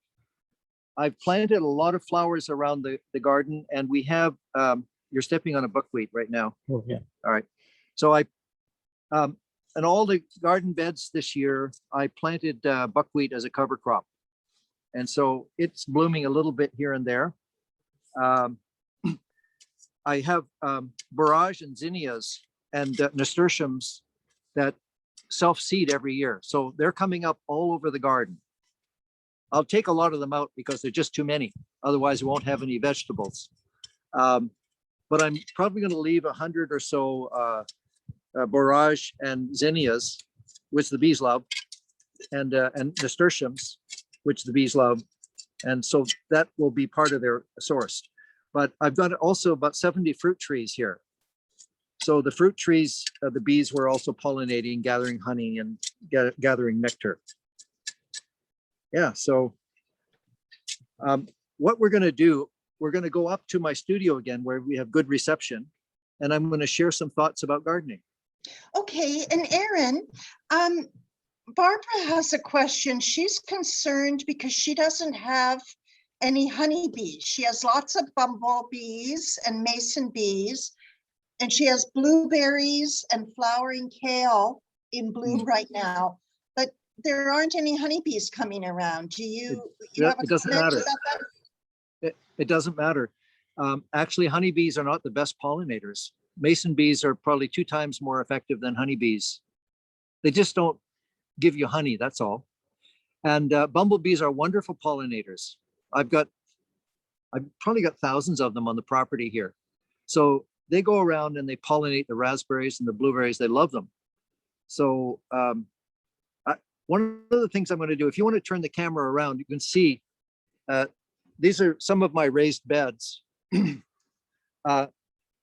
I've planted a lot of flowers around the garden, and we have, you're stepping on a buckwheat right now. Oh, yeah. All right. So in all the garden beds this year, I planted buckwheat as a cover crop. And so it's blooming a little bit here and there. I have borage and zinnias and nasturtiums that self-seed every year. So they're coming up all over the garden. I'll take a lot of them out because they're just too many. Otherwise, we won't have any vegetables. But I'm probably going to leave 100 or so borage and zinnias, which the bees love, and nasturtiums, which the bees love. And so that will be part of their source. But I've got also about 70 fruit trees here. So the fruit trees, the bees were also pollinating, gathering honey and gathering nectar. Yeah, so what we're going to do, we're going to go up to my studio again where we have good reception, and I'm going to share some thoughts about gardening. Okay, and Arran, Barbara has a question. She's concerned because she doesn't have any honeybees. She has lots of bumblebees and mason bees, and she has blueberries and flowering kale in bloom right now, but there aren't any honeybees coming around. Do you have a it doesn't comment matter. about that? It doesn't matter. Actually, honeybees are not the best pollinators. Mason bees are probably 2 times more effective than honeybees. They just don't give you honey, that's all. And bumblebees are wonderful pollinators. I've probably got thousands of them on the property here. So they go around and they pollinate the raspberries and the blueberries. They love them. So one of the things I'm going to do, if you want to turn the camera around, you can see these are some of my raised beds. And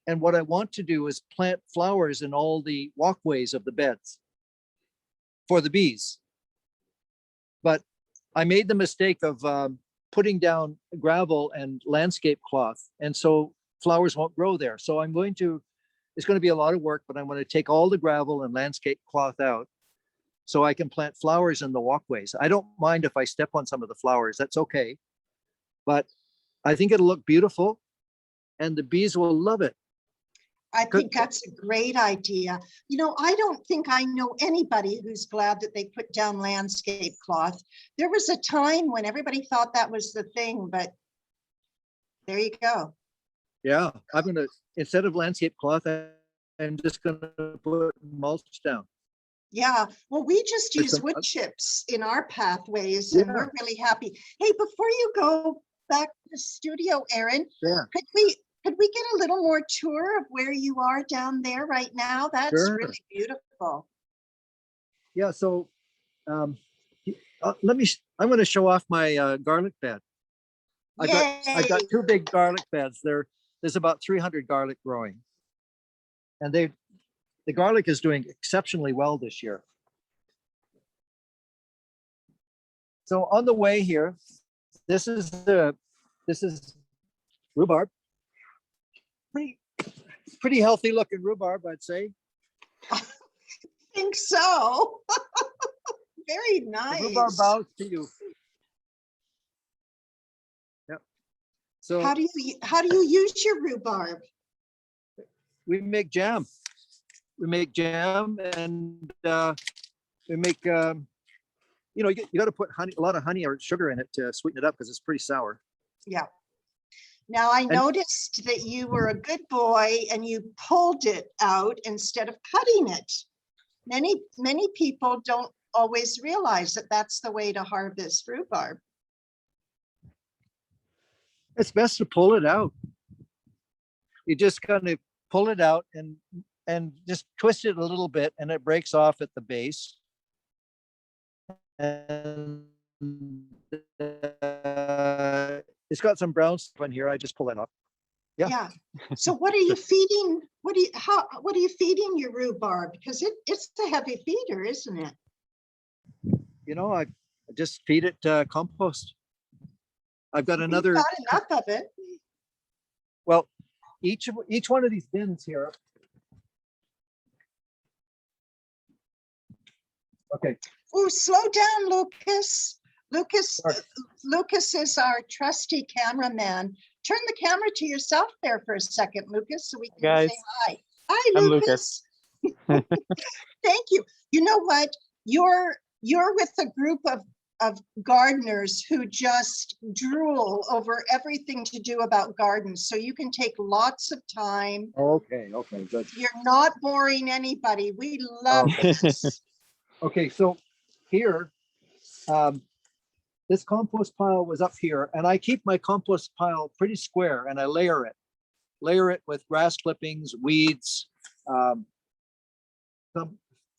what I want to do is plant flowers in all the walkways of the beds for the bees. but I made the mistake of putting down gravel and landscape cloth, and so flowers won't grow there. So it's going to be a lot of work, but I'm going to take all the gravel and landscape cloth out so I can plant flowers in the walkways. I don't mind if I step on some of the flowers, that's okay. But I think it'll look beautiful and the bees will love it. I think that's a great idea. You know, I don't think I know anybody who's glad that they put down landscape cloth. There was a time when everybody thought that was the thing, but there you go. Yeah, instead of landscape cloth, I'm just gonna put mulch down. Yeah, well, we just With use some- wood chips in our pathways and Yeah. we're really happy. Hey, before you go back to the studio, Arran, Yeah, could we get a little more tour of where you are down there right now? That's Sure. really beautiful. yeah. So I'm going to show off my garlic bed. I've got Yay. 2 big garlic beds. There's about 300 garlic growing, and the garlic is doing exceptionally well this year. So on the way here, this is rhubarb. Pretty healthy looking rhubarb, I'd say. I think so. Very The nice. rhubarb bows to you. Yep. So How do you use your rhubarb? we make jam. We make jam, and we make you got to put a lot of honey or sugar in it to sweeten it up because it's pretty sour. Yeah. Now I noticed that you were a good boy and you pulled it out instead of cutting it. Many people don't always realize that that's the way to harvest rhubarb. It's best to pull it out. You just kind of pull it out and just twist it a little bit, and it breaks off at the base. And it's got some brown stuff in here. I just pull that off. Yeah. So what are you feeding? What are you feeding your rhubarb? Because it's a heavy feeder, isn't it? I just feed it compost. I've got another. You've got enough of it. Well, each one of these bins here. Okay. Oh, slow down, Lucas. Sorry. Lucas is our trusty cameraman. Turn the camera to yourself there for a second, Lucas, so we can Guys. say hi. Hi, I'm Lucas. Thank you. You know what? You're with a group of gardeners who just drool over everything to do about gardens. So you can take lots of time. Okay, good. You're not boring anybody. We love this. Okay, so here, this compost pile was up here, and I keep my compost pile pretty square, and I layer it with grass clippings, weeds, some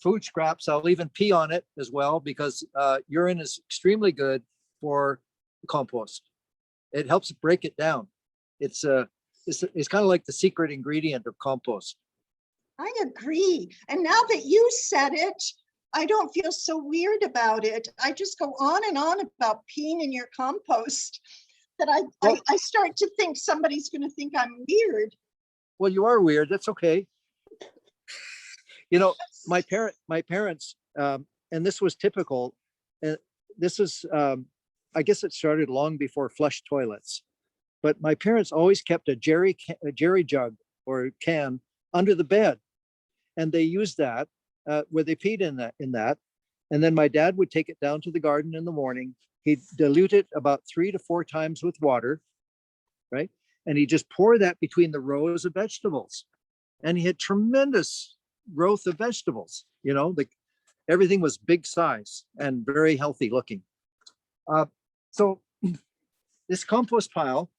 food scraps. I'll even pee on it as well, because urine is extremely good for compost. It helps break it down. It's kind of like the secret ingredient of compost. I agree. And now that you said it, I don't feel so weird about it. I just go on and on about peeing in your compost that I start to think somebody's going to think I'm weird. Well, you are weird. That's okay. My parents, and this was typical. This is, I guess it started long before flush toilets, but my parents always kept a jerry jug or can under the bed, and they used that where they peed in that. And then my dad would take it down to the garden in the morning. He'd dilute it about 3 to 4 times with water, right? And he'd just pour that between the rows of vegetables. And he had tremendous growth of vegetables. Everything was big size and very healthy looking. So this compost pile,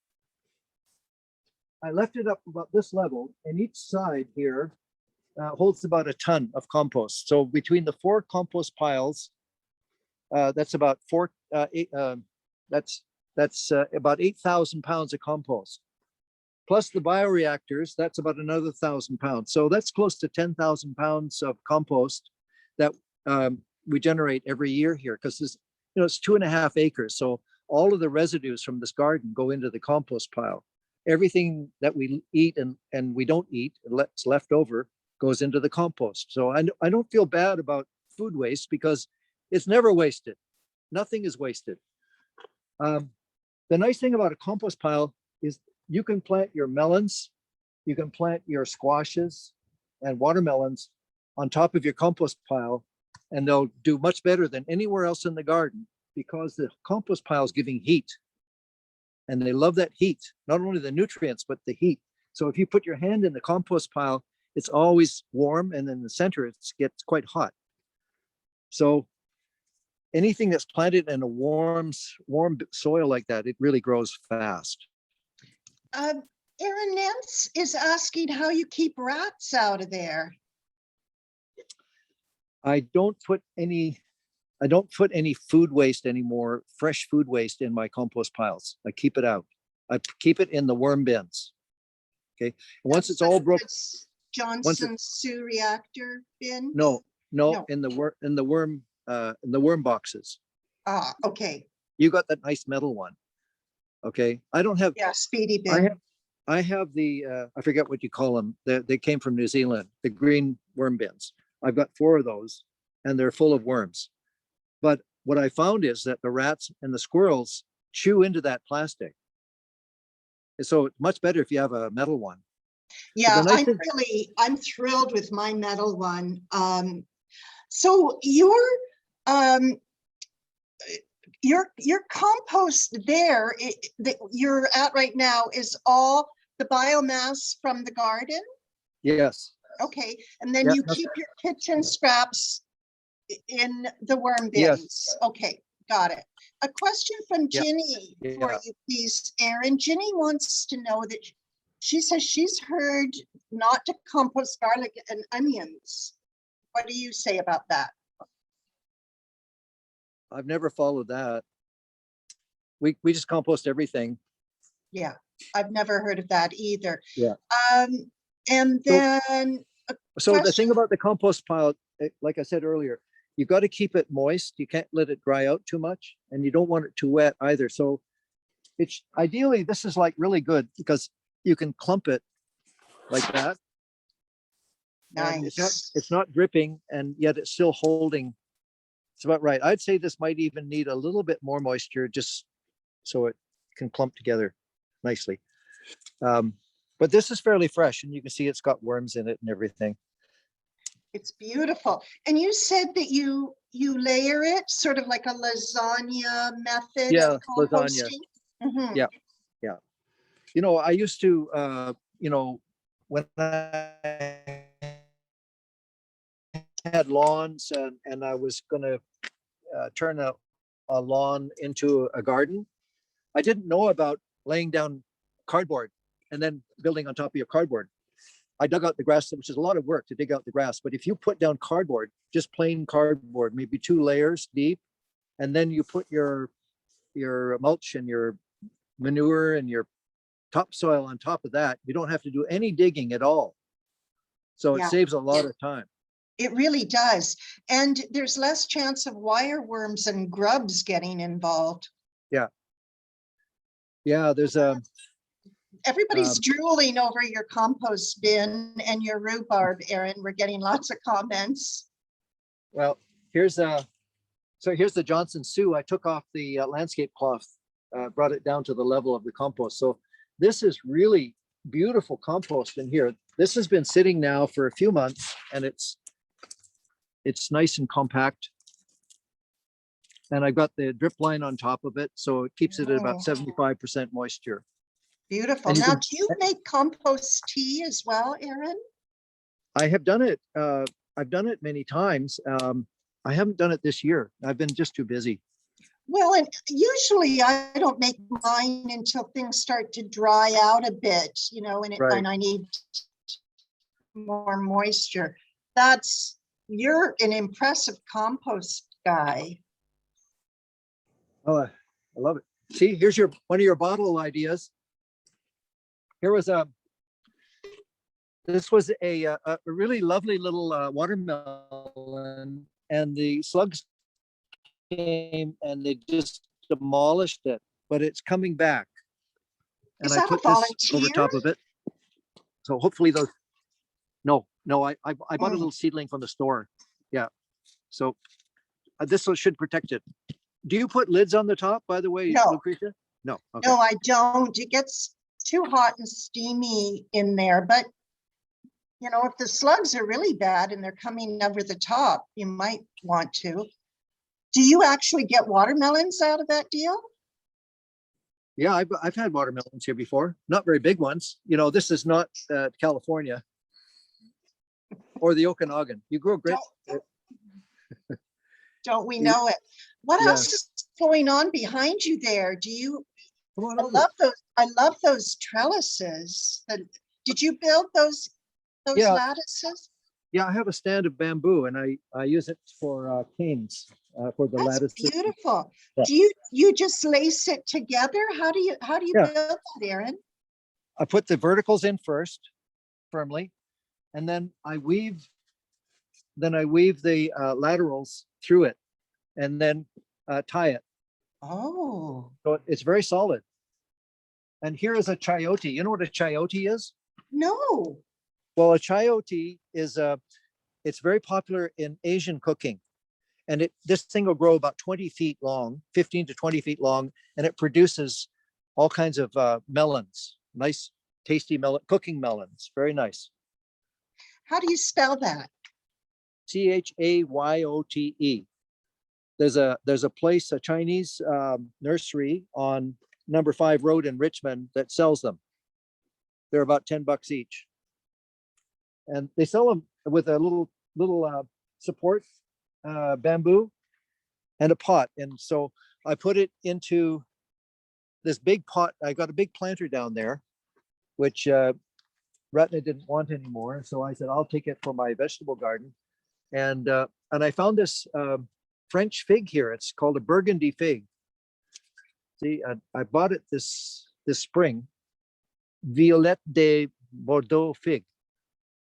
I left it up about this level, and each side here holds about a ton of compost. So between the 4 compost piles, that's about about 8,000 pounds of compost. Plus the bioreactors, that's about another 1,000 pounds. So that's close to 10,000 pounds of compost that we generate every year here, because it's 2.5 acres. So all of the residues from this garden go into the compost pile. Everything that we eat and we don't eat, it's left over, goes into the compost. So I don't feel bad about food waste because it's never wasted. Nothing is wasted. The nice thing about a compost pile is you can plant your melons, you can plant your squashes and watermelons on top of your compost pile, and they'll do much better than anywhere else in the garden because the compost pile is giving heat. And they love that heat, not only the nutrients, but the heat. So if you put your hand in the compost pile, it's always warm, and in the center, it gets quite hot. So anything that's planted in a warm soil like that, it really grows fast. Arran Nance is asking how you keep rats out of there. I don't put any food waste anymore, fresh food waste in my compost piles. I keep it out. I keep it in the worm bins. Okay. And once it's all broken. Johnson Sioux reactor bin? No, in the worm boxes. Ah, okay. You got that nice metal one. Okay. I don't have. Yeah, speedy bin. I have the I forget what you call them. They came from New Zealand, the green worm bins. I've got 4 of those, and they're full of worms. But what I found is that the rats and the squirrels chew into that plastic. And so it's much better if you have a metal one. Yeah, I'm thrilled with my metal one. So your compost there that you're at right now is all the biomass from the garden? Yes. Okay, and then you keep your kitchen scraps in the worm bins. Yes. Okay, got it. A question from Ginny for you, please, Arran. Ginny wants to know that she says she's heard not to compost garlic and onions. What do you say about that? I've never followed that. We just compost everything. Yeah, I've never heard of that either. Yeah. And then so the thing about the compost pile, like I said earlier, you got to keep it moist. You can't let it dry out too much, and you don't want it too wet either. So it's ideally, this is like really good because you can clump it like that. Nice. It's not dripping, and yet it's still holding. It's about right. I'd say this might even need a little bit more moisture just so it can clump together nicely. But this is fairly fresh, and you can see it's got worms in it and everything. It's beautiful. And you said that you layer it sort of like a lasagna method of composting? Lasagna. Mm-hmm. Yeah. I used to, when I had lawns and I was going to turn a lawn into a garden, I didn't know about laying down cardboard and then building on top of your cardboard. I dug out the grass, which is a lot of work to dig out the grass. But if you put down cardboard, just plain cardboard, maybe 2 layers deep, and then you put your mulch and your manure and your topsoil on top of that, you don't have to do any digging at all. So it saves a lot of time. It really does. And there's less chance of wireworms and grubs getting involved. Yeah, there's everybody's drooling over your compost bin and your rhubarb, Arran. We're getting lots of comments. Well, here's the Johnson Sioux. I took off the landscape cloth, brought it down to the level of the compost. So this is really beautiful compost in here. This has been sitting now for a few months, and it's nice and compact. And I've got the drip line on top of it, so it keeps it at about 75% moisture. Beautiful. Now, do you make compost tea as well, Arran? I have done it. I've done it many times. I haven't done it this year. I've been just too busy. Well, and usually I don't make mine until things start to dry out a bit, and I need more moisture. You're an impressive compost guy. Oh, I love it. See, here's one of your bottle ideas. Here was this was a really lovely little watermelon, and the slugs came and they just demolished it, but it's coming back. And Is I that a put this over volunteer? top of it. So hopefully those, no, I bought a Mm. little seedling from the store. Yeah. So this one should protect it. Do you put lids on the top, by the way, No. Lucretia? No. Okay. No, I don't. It gets too hot and steamy in there, but you know, if the slugs are really bad and they're coming over the top, you might want to. Do you actually get watermelons out of that deal? Yeah, I've had watermelons here before. Not very big ones. You know, this is not California or the Okanagan. You grow great. Don't we know it? What Yeah. else is going on behind you there? Do you? Come on I over. love those. I love those trellises. Did you build those Yeah. lattices? Yeah, I have a stand of bamboo and I use it for canes for the That's lattices. beautiful. Yeah. Do you just lace it together? How do you Yeah. build that, Arran? I put the verticals in first firmly, and then I weave the laterals through it and then tie it. Oh, So it's very solid. And here is a chayote. You know what a chayote is? no. Well, a chayote is it's very popular in Asian cooking. And this thing will grow about 20 feet long, 15 to 20 feet long, and it produces all kinds of melons, nice, tasty cooking melons. Very nice. How do you spell that? Chayote. There's a place, a Chinese nursery on number 5 road in Richmond that sells them. They're about $10 each. And they sell them with a little support bamboo and a pot. And so I put it into this big pot. I got a big planter down there, which Ratna didn't want anymore. So I said, I'll take it for my vegetable garden. And I found this French fig here. It's called a Burgundy fig. See, I bought it this spring. Violette de Bordeaux fig.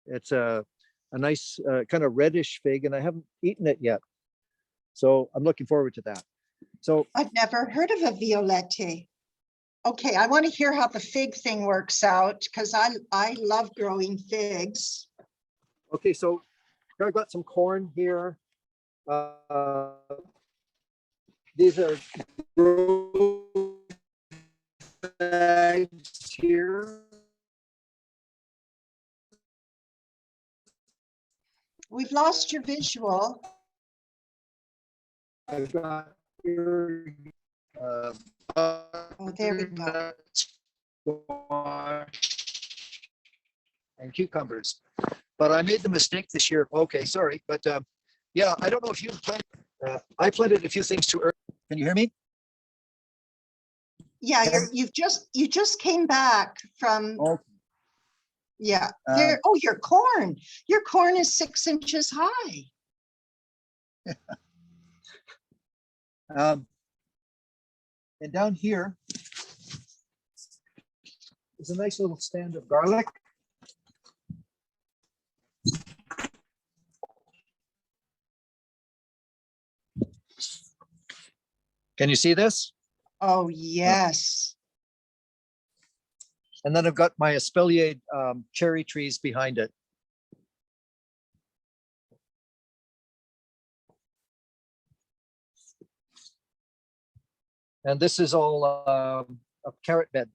It's a nice kind of reddish fig, and I haven't eaten it yet. So I'm looking forward to that. So I've never heard of a violette. Okay, I want to hear how the fig thing works out because I love growing figs. okay, so I've got some corn here. These are grow bags here. We've lost your visual. I've got here Oh, there we go. squash, and cucumbers. But I made the mistake this year. Okay, sorry, but yeah, I don't know if you planted. I planted a few things too early. Can you hear me? Yeah, you just came back from. Oh, Yeah. Your corn. Your corn is 6 inches high. and down here is a nice little stand of garlic. Can you see this? Oh, yes. And then I've got my espalier cherry trees behind it. And this is all a carrot bed.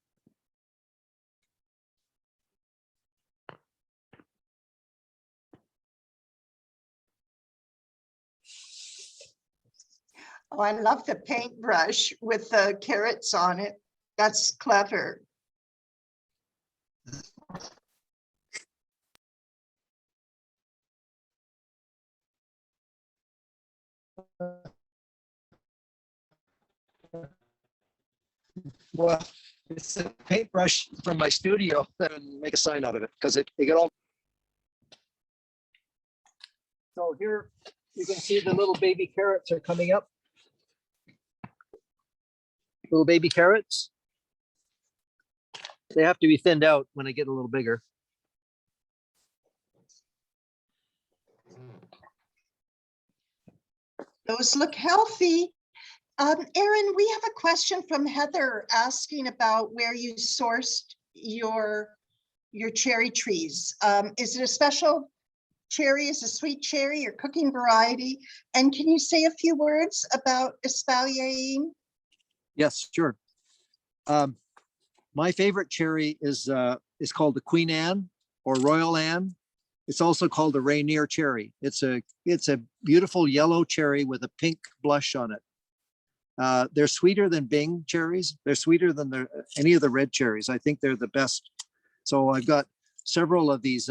Oh, I love the paintbrush with the carrots on it. That's clever. Well, it's a paintbrush from my studio that I make a sign out of it because it get all. So here you can see the little baby carrots are coming up. Little baby carrots. They have to be thinned out when they get a little bigger. Those look healthy. Arran, we have a question from Heather asking about where you sourced your cherry trees. Is it a special cherry? Is it a sweet cherry or cooking variety? And can you say a few words about espaliering? Yes, sure. My favorite cherry is called the Queen Anne or Royal Anne. It's also called the Rainier cherry. It's a beautiful yellow cherry with a pink blush on it. They're sweeter than Bing cherries. They're sweeter than any of the red cherries. I think they're the best. So I've got several of these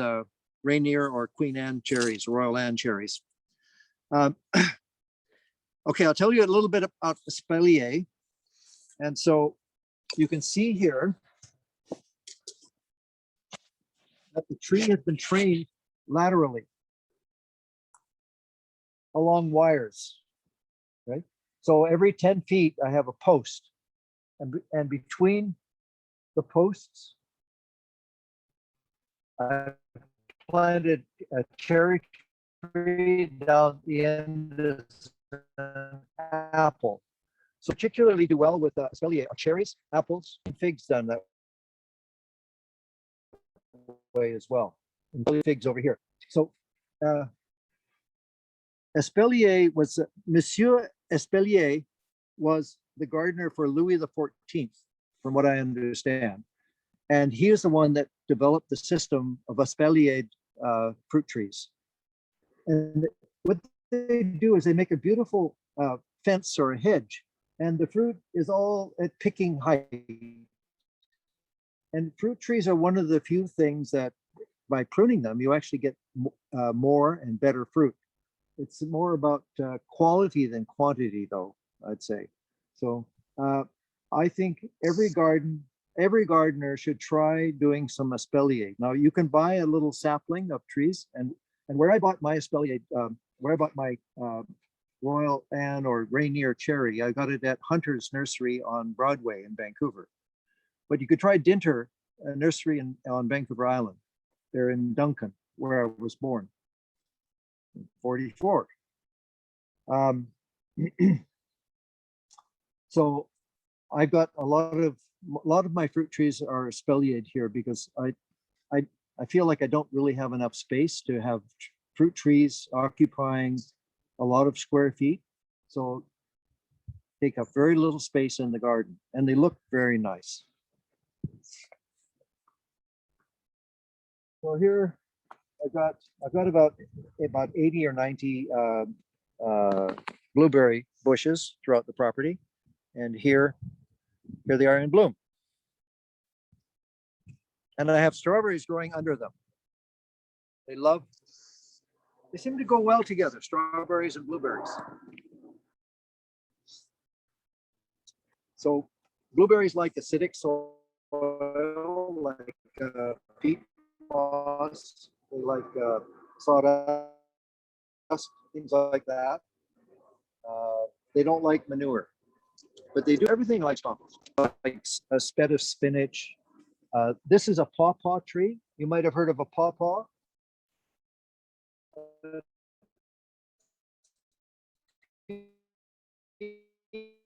Rainier or Queen Anne cherries, Royal Anne cherries. Okay, I'll tell you a little bit about espalier. And so you can see here that the tree has been trained laterally along wires, right? So every 10 feet, I have a post. And between the posts, I planted a cherry tree down the end of an apple. So particularly do well with espalier, cherries, apples, and figs done that way as well. And figs over here. So espalier was, Monsieur Espalier was the gardener for Louis XIV, from what I understand. And he is the one that developed the system of espaliered fruit trees. And what they do is they make a beautiful fence or a hedge, and the fruit is all at picking height. And fruit trees are one of the few things that by pruning them, you actually get more and better fruit. It's more about quality than quantity, though, I'd say. So I think every gardener should try doing some espalier. Now you can buy a little sapling of trees, and where I bought my espalier, where I bought my Royal Anne or Rainier cherry, I got it at Hunter's Nursery on Broadway in Vancouver. But you could try Dinter, a nursery on Vancouver Island. They're in Duncan, where I was born. 44. So I've got a lot of my fruit trees are espaliered here because I feel like I don't really have enough space to have fruit trees occupying a lot of square feet. So take up very little space in the garden, and they look very nice. So here I've got about 80 or 90 blueberry bushes throughout the property, and here they are in bloom. And I have strawberries growing under them. They seem to go well together, strawberries and blueberries. So blueberries like acidic soil, like peat moss, they like sawdust, things like that. They don't like manure, but they do everything like compost, like a sped of spinach. This is a pawpaw tree. You might have heard of a pawpaw.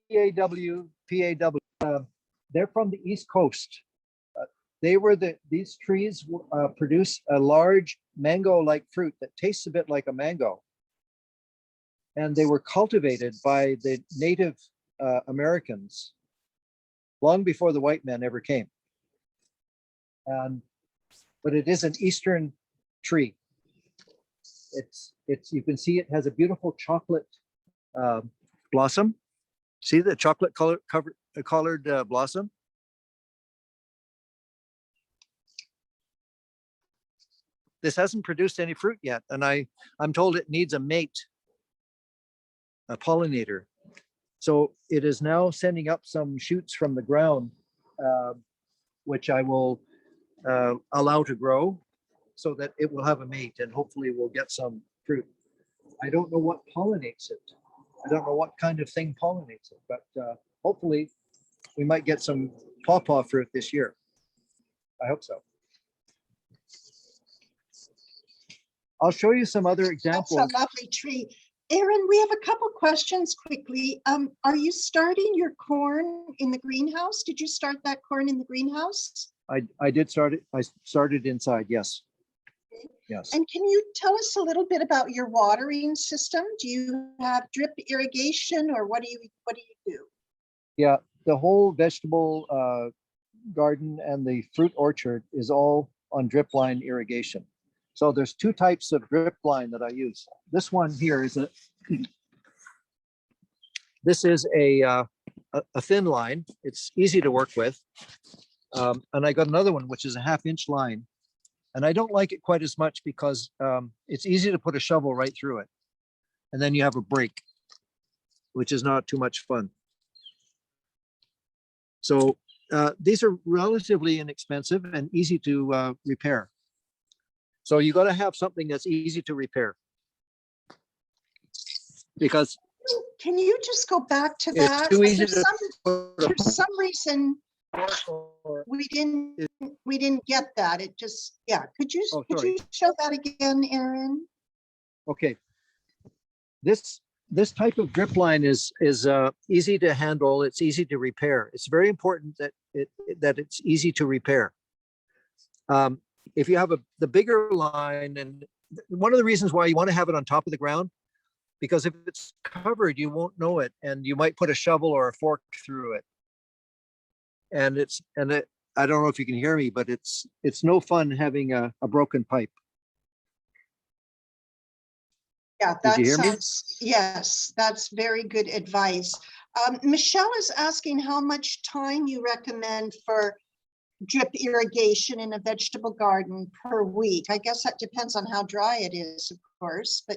P-A-W. They're from the East Coast. These trees produce a large mango-like fruit that tastes a bit like a mango. And they were cultivated by the Native Americans long before the white men ever came. But it is an Eastern tree. You can see it has a beautiful chocolate blossom. See the chocolate colored blossom? This hasn't produced any fruit yet, and I'm told it needs a mate, a pollinator. So it is now sending up some shoots from the ground, which I will allow to grow so that it will have a mate, and hopefully we'll get some fruit. I don't know what pollinates it. I don't know what kind of thing pollinates it, but hopefully we might get some pawpaw fruit this year. I hope so. I'll show you some other examples. That's a lovely tree. Arran, we have a couple questions quickly. Are you starting your corn in the greenhouse? Did you start that corn in the greenhouse? I did start it. I started inside. Yes. Yes. And can you tell us a little bit about your watering system? Do you have drip irrigation, or what do you do? Yeah, the whole vegetable garden and the fruit orchard is all on drip line irrigation. So there's two types of drip line that I use. This one here is this is a thin line. It's easy to work with. And I got another one, which is a 1/2 inch line. And I don't like it quite as much because it's easy to put a shovel right through it. And then you have a break, which is not too much fun. So these are relatively inexpensive and easy to repair. So you got to have something that's easy to repair. Because can you just go back to it's that? too easy For some reason, we didn't get that. It just, yeah. Could you show that again, Arran? Okay. This type of drip line is easy to handle. It's easy to repair. It's very important that it's easy to repair. If you have the bigger line, and one of the reasons why you want to have it on top of the ground, because if it's covered, you won't know it, and you might put a shovel or a fork through it. And I don't know if you can hear me, but it's no fun having a broken pipe. Yeah, Did you hear me? Yes, that's very good advice. Michelle is asking how much time you recommend for drip irrigation in a vegetable garden per week. I guess that depends on how dry it is, of course, but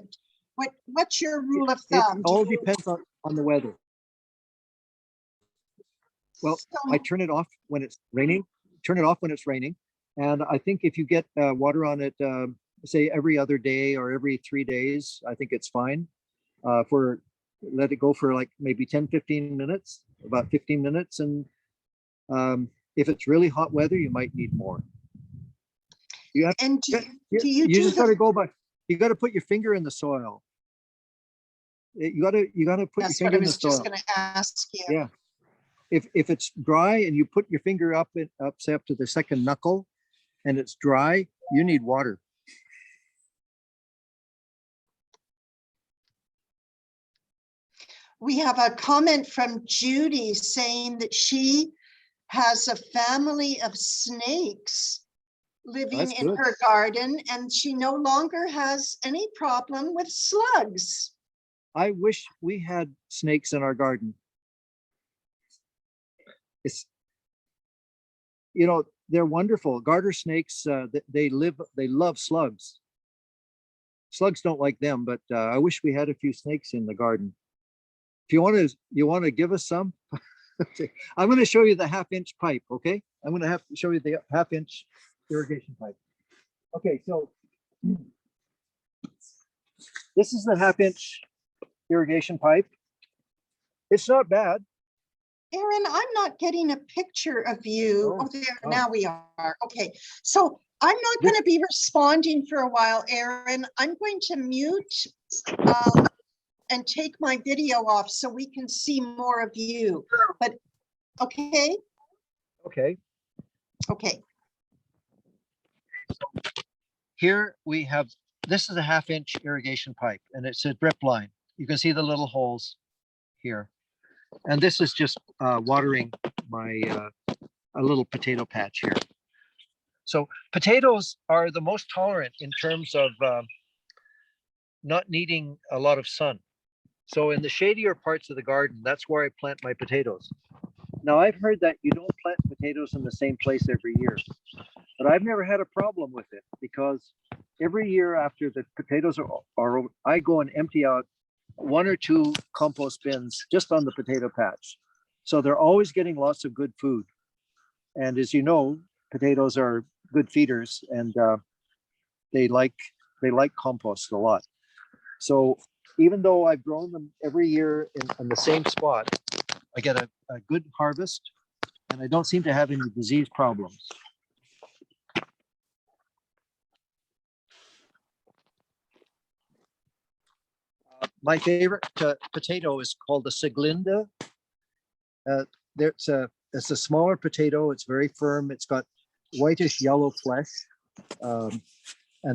what's your rule of thumb? It all depends on the weather. Well, I turn it off when it's raining, and I think if you get water on it, say every other day or every 3 days, I think it's fine. Let it go for like maybe 10-15 minutes, about 15 minutes. And if it's really hot weather, you might need more. You have, and you just got to go by, you got to put your finger in the soil. You got to put your finger in the soil. That's what I was just going to ask you. Yeah. If it's dry and you put your finger up say up to the second knuckle and it's dry, you need water. We have a comment from Judy saying that she has a family of snakes living in her garden, and she no longer has any problem with slugs. I wish we had snakes in our garden. It's, they're wonderful. Garter snakes, they love slugs. Slugs don't like them, but I wish we had a few snakes in the garden. If you want to give us some, I'm going to show you the 1/2 inch pipe. Okay, I'm going to have to show you the 1/2 inch irrigation pipe. Okay, so this is the 1/2 inch irrigation pipe. It's not bad. Arran, I'm not getting a picture of you. Now we are. Okay, so I'm not going to be responding for a while, Arran. I'm going to mute and take my video off so we can see more of you. But okay. Okay. Okay. Here we have, this is a 1/2 inch irrigation pipe, and it's a drip line. You can see the little holes here. And this is just watering my a little potato patch here. So potatoes are the most tolerant in terms of not needing a lot of sun. So in the shadier parts of the garden, that's where I plant my potatoes. Now I've heard that you don't plant potatoes in the same place every year, but I've never had a problem with it, because every year after the potatoes are I go and empty out 1 or 2 compost bins just on the potato patch. So they're always getting lots of good food. And as you know, potatoes are good feeders, and they like compost a lot. So even though I've grown them every year in the same spot, I get a good harvest, and I don't seem to have any disease problems. My favorite potato is called the Siglinda. It's a smaller potato. It's very firm. It's got whitish yellow flesh, and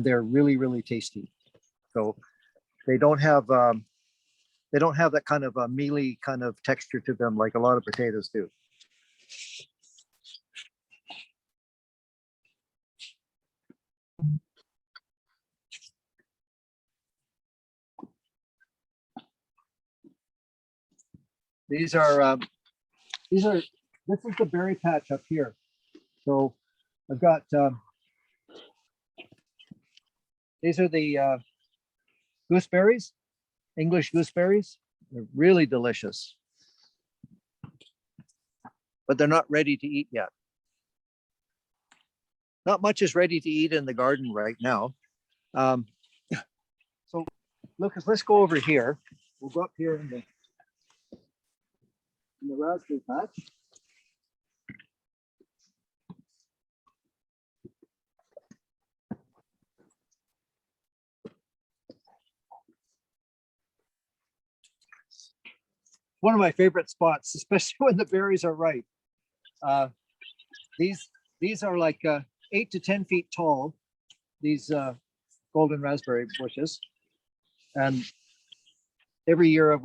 they're really, really tasty. So they don't have that kind of a mealy kind of texture to them like a lot of potatoes do. This is the berry patch up here. So I've got, these are the gooseberries, English gooseberries. They're really delicious, but they're not ready to eat yet. Not much is ready to eat in the garden right now. So Lucas, let's go over here. We'll go up here in the raspberry patch. One of my favorite spots, especially when the berries are ripe. These are like 8 to 10 feet tall, these golden raspberry bushes. And every year I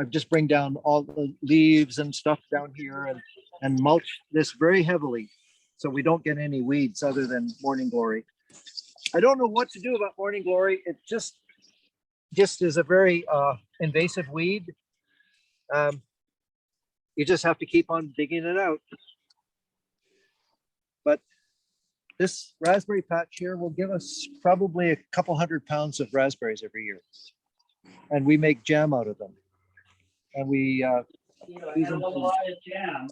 just bring down all the leaves and stuff down here and mulch this very heavily so we don't get any weeds other than morning glory. I don't know what to do about morning glory. It just is a very invasive weed. You just have to keep on digging it out. But this raspberry patch here will give us probably a couple 100 pounds of raspberries every year. And we make jam out of them. And we use them. A lot of jam.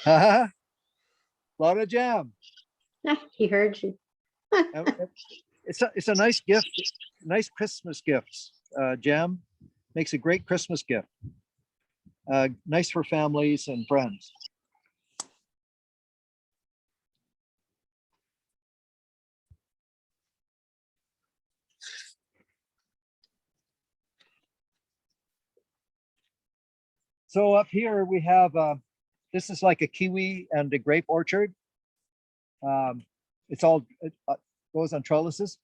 A lot of jam. He heard you. It's a nice gift, nice Christmas gift. Jam makes a great Christmas gift. Nice for families and friends. So up here we have, this is like a kiwi and a grape orchard. It goes on trellises.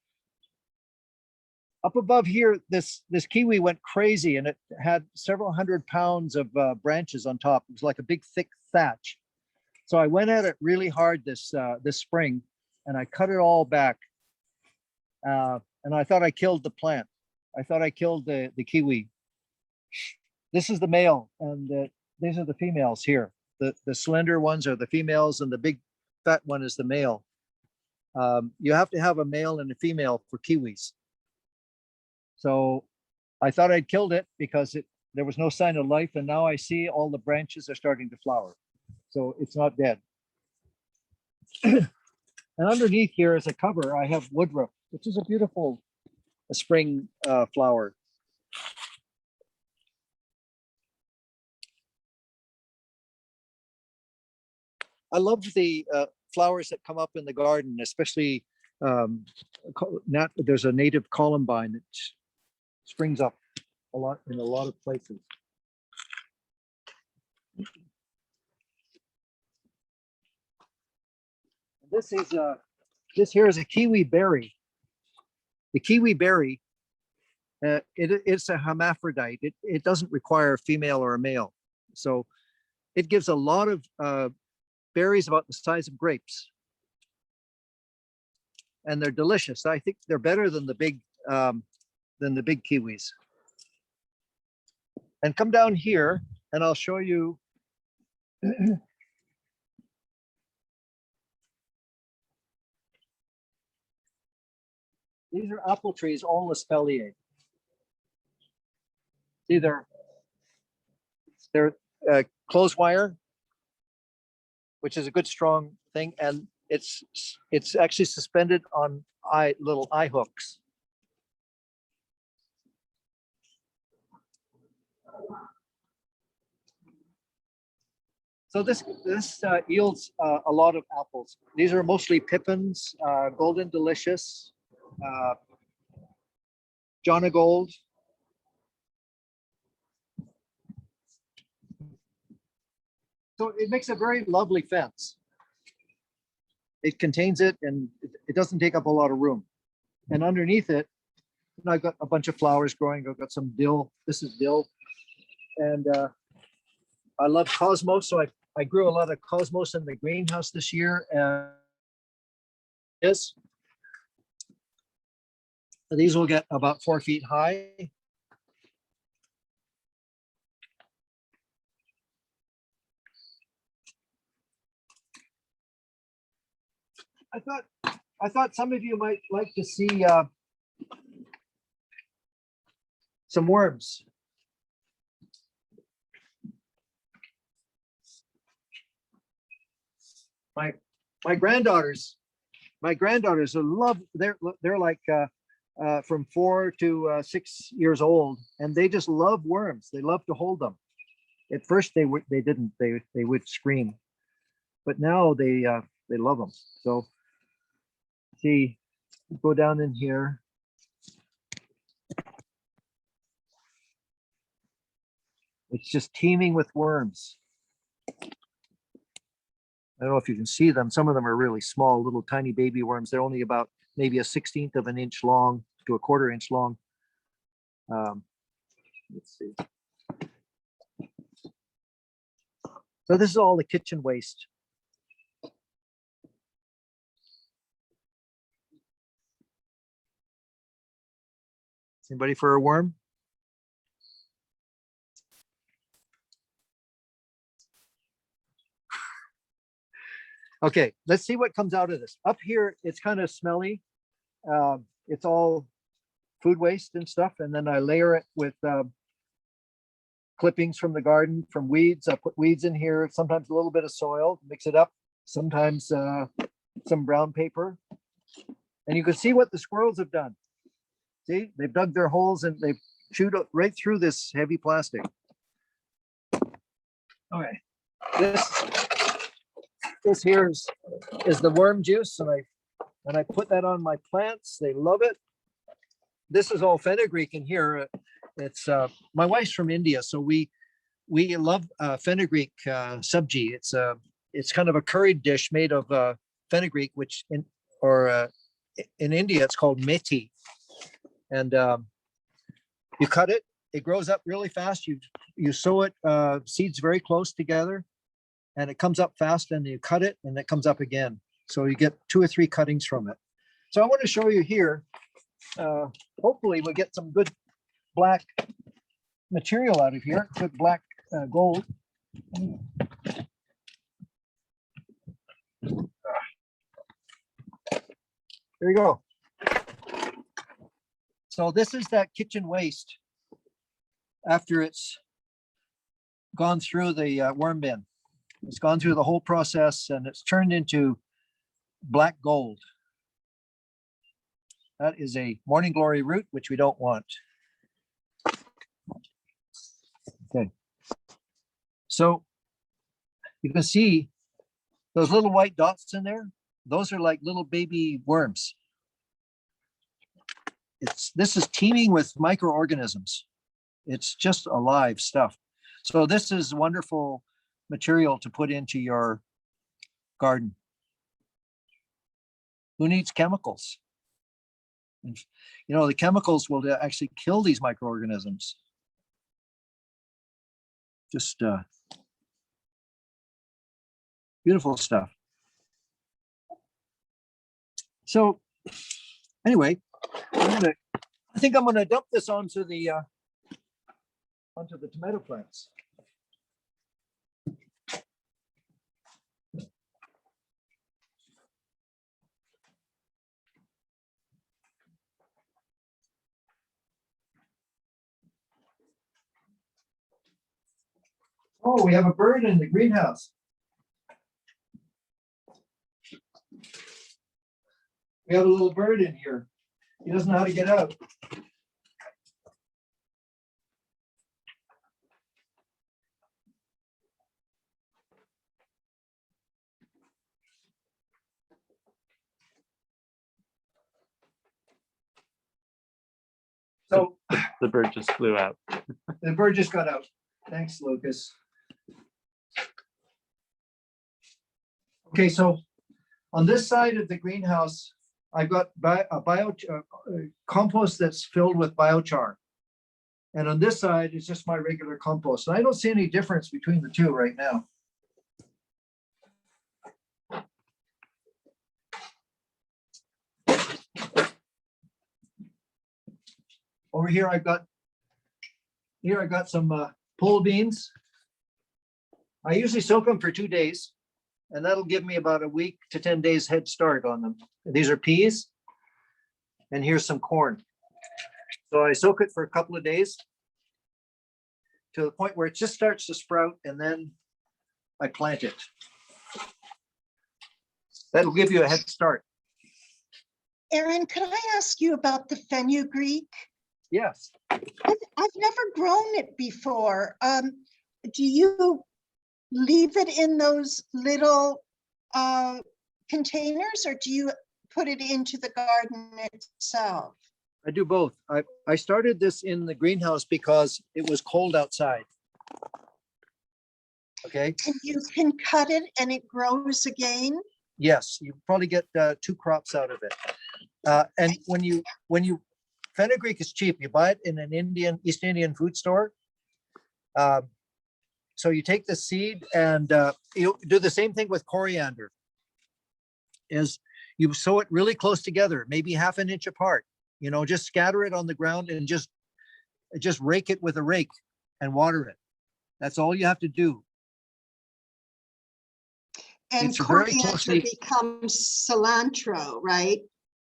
Up above here, this kiwi went crazy and it had several 100 pounds of branches on top. It was like a big thick thatch. So I went at it really hard this spring and I cut it all back. And I thought I killed the plant. I thought I killed the kiwi. This is the male and these are the females here. The slender ones are the females and the big fat one is the male. You have to have a male and a female for kiwis. So I thought I'd killed it because there was no sign of life. And now I see all the branches are starting to flower. So it's not dead. And underneath here as a cover, I have woodruff, which is a beautiful spring flower. I love the flowers that come up in the garden, especially there's a native columbine that springs up a lot in a lot of places. This here is a kiwi berry. The kiwi berry, it's a hermaphrodite. It doesn't require a female or a male. So it gives a lot of berries about the size of grapes. And they're delicious. I think they're better than the big kiwis. And come down here and I'll show you. These are apple trees, all espalier. They're close wire, which is a good strong thing, and it's actually suspended on little eye hooks. So this yields a lot of apples. These are mostly pippins, golden delicious, John o' Gold, So it makes a very lovely fence. It contains it and it doesn't take up a lot of room. And underneath it, I've got a bunch of flowers growing. I've got some dill. This is dill. And I love cosmos. So I grew a lot of cosmos in the greenhouse this year. And these will get about 4 feet high. I thought some of you might like to see some worms. My granddaughters are they're like from 4 to 6 years old, and they just love worms. They love to hold them. At first they would scream, but now they love them. So see, go down in here. It's just teeming with worms. I don't know if you can see them. Some of them are really small, little tiny baby worms. They're only about maybe a 1/16 of an inch long to a 1/4 inch long. Let's see. So this is all the kitchen waste. Anybody for a worm? Okay, let's see what comes out of this. Up here, it's kind of smelly. It's all food waste and stuff. And then I layer it with clippings from the garden, from weeds. I put weeds in here, sometimes a little bit of soil, mix it up, sometimes some brown paper. And you can see what the squirrels have done. See, they've dug their holes and they've chewed right through this heavy plastic. Okay, this here is the worm juice, and I put that on my plants. They love it. This is all fenugreek in here. It's my wife's from India, so we love fenugreek sabji. It's kind of a curried dish made of fenugreek, which in India it's called methi. And you cut it, it grows up really fast. You sow it seeds very close together, and it comes up fast, and you cut it and it comes up again. So you get 2 or 3 cuttings from it. So I want to show you here. Hopefully we'll get some good black material out of here, good black gold. There you go. So this is that kitchen waste after it's gone through the worm bin. It's gone through the whole process and it's turned into black gold. That is a morning glory root, which we don't want. Okay. So you can see those little white dots in there. Those are like little baby worms. This is teeming with microorganisms. It's just alive stuff. So this is wonderful material to put into your garden. Who needs chemicals? And, the chemicals will actually kill these microorganisms. Just beautiful stuff. So anyway, I think I'm gonna dump this onto the tomato plants. Oh, we have a bird in the greenhouse. We have a little bird in here. He doesn't know how to get out. So The bird just flew out. the bird just got out. Thanks, Lucas. Okay, so on this side of the greenhouse, I've got compost that's filled with biochar. And on this side is just my regular compost. And I don't see any difference between the two right now. Over here, I've got some pole beans. I usually soak them for 2 days, and that'll give me about a week to 10 days head start on them. These are peas, and here's some corn. So I soak it for a couple of days to the point where it just starts to sprout, and then I plant it. That'll give you a head start. Arran, could I ask you about the fenugreek? Yes. I've never grown it before. Do you leave it in those little containers, or do you put it into the garden itself? I do both. I started this in the greenhouse because it was cold outside. Okay. And you can cut it and it grows again? Yes, you probably get 2 crops out of it. And when you fenugreek is cheap. You buy it in an East Indian food store. So you take the seed and you do the same thing with coriander. Is you sow it really close together, maybe half an inch apart. You know, just scatter it on the ground and just rake it with a rake and water it. That's all you have to do. And It's very coriander closely- becomes cilantro, right?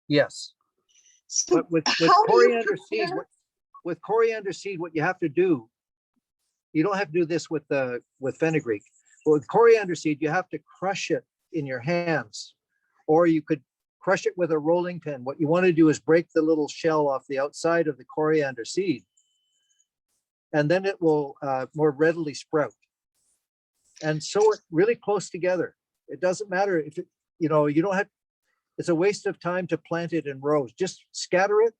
Yes. So But with how do you coriander seed, prepare- with coriander seed, what you have to do, you don't have to do this with fenugreek. But with coriander seed, you have to crush it in your hands, or you could crush it with a rolling pin. What you want to do is break the little shell off the outside of the coriander seed, and then it will more readily sprout. And sow it really close together. It doesn't matter if it, you don't have. It's a waste of time to plant it in rows. Just scatter it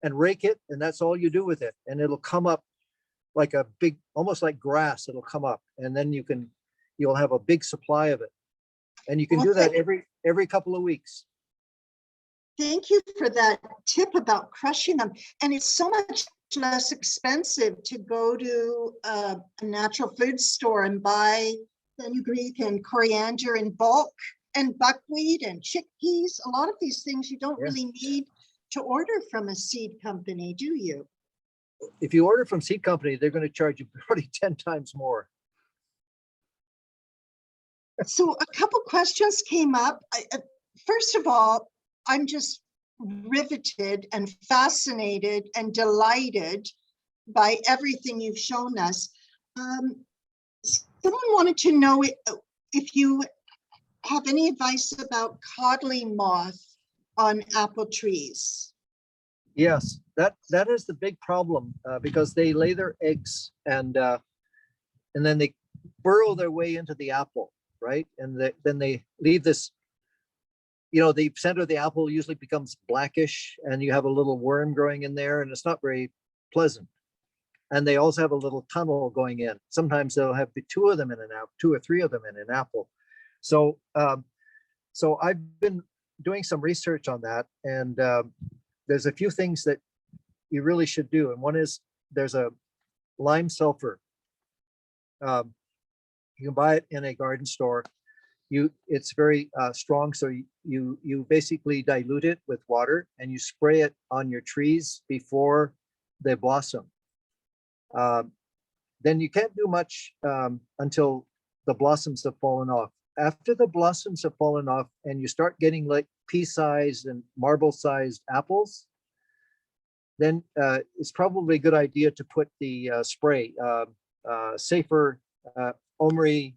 and rake it, and that's all you do with it. And it'll come up like a big, almost like grass. It'll come up, and then you'll have a big supply of it. And you can do that every couple of weeks. Thank you for that tip about crushing them. And it's so much less expensive to go to a natural food store and buy fenugreek and coriander in bulk, and buckwheat and chickpeas. A lot of these things you don't Yeah. really need to order from a seed company, do you? If you order from seed company, they're going to charge you probably 10 times more. So a couple questions came up. First of all, I'm just riveted and fascinated and delighted by everything you've shown us. Someone wanted to know if you have any advice about codling moth on apple trees. Yes, that is the big problem because they lay their eggs and then they burrow their way into the apple, right? And then they leave this. The center of the apple usually becomes blackish, and you have a little worm growing in there, and it's not very pleasant. And they also have a little tunnel going in. Sometimes they'll have 2 of them in an apple, 2 or 3 of them in an apple. So I've been doing some research on that, and there's a few things that you really should do. And one is there's a lime sulfur. You can buy it in a garden store. It's very strong, so you basically dilute it with water and you spray it on your trees before they blossom. Then you can't do much until the blossoms have fallen off. After the blossoms have fallen off and you start getting like pea-sized and marble-sized apples, then it's probably a good idea to put the spray, safer OMRI,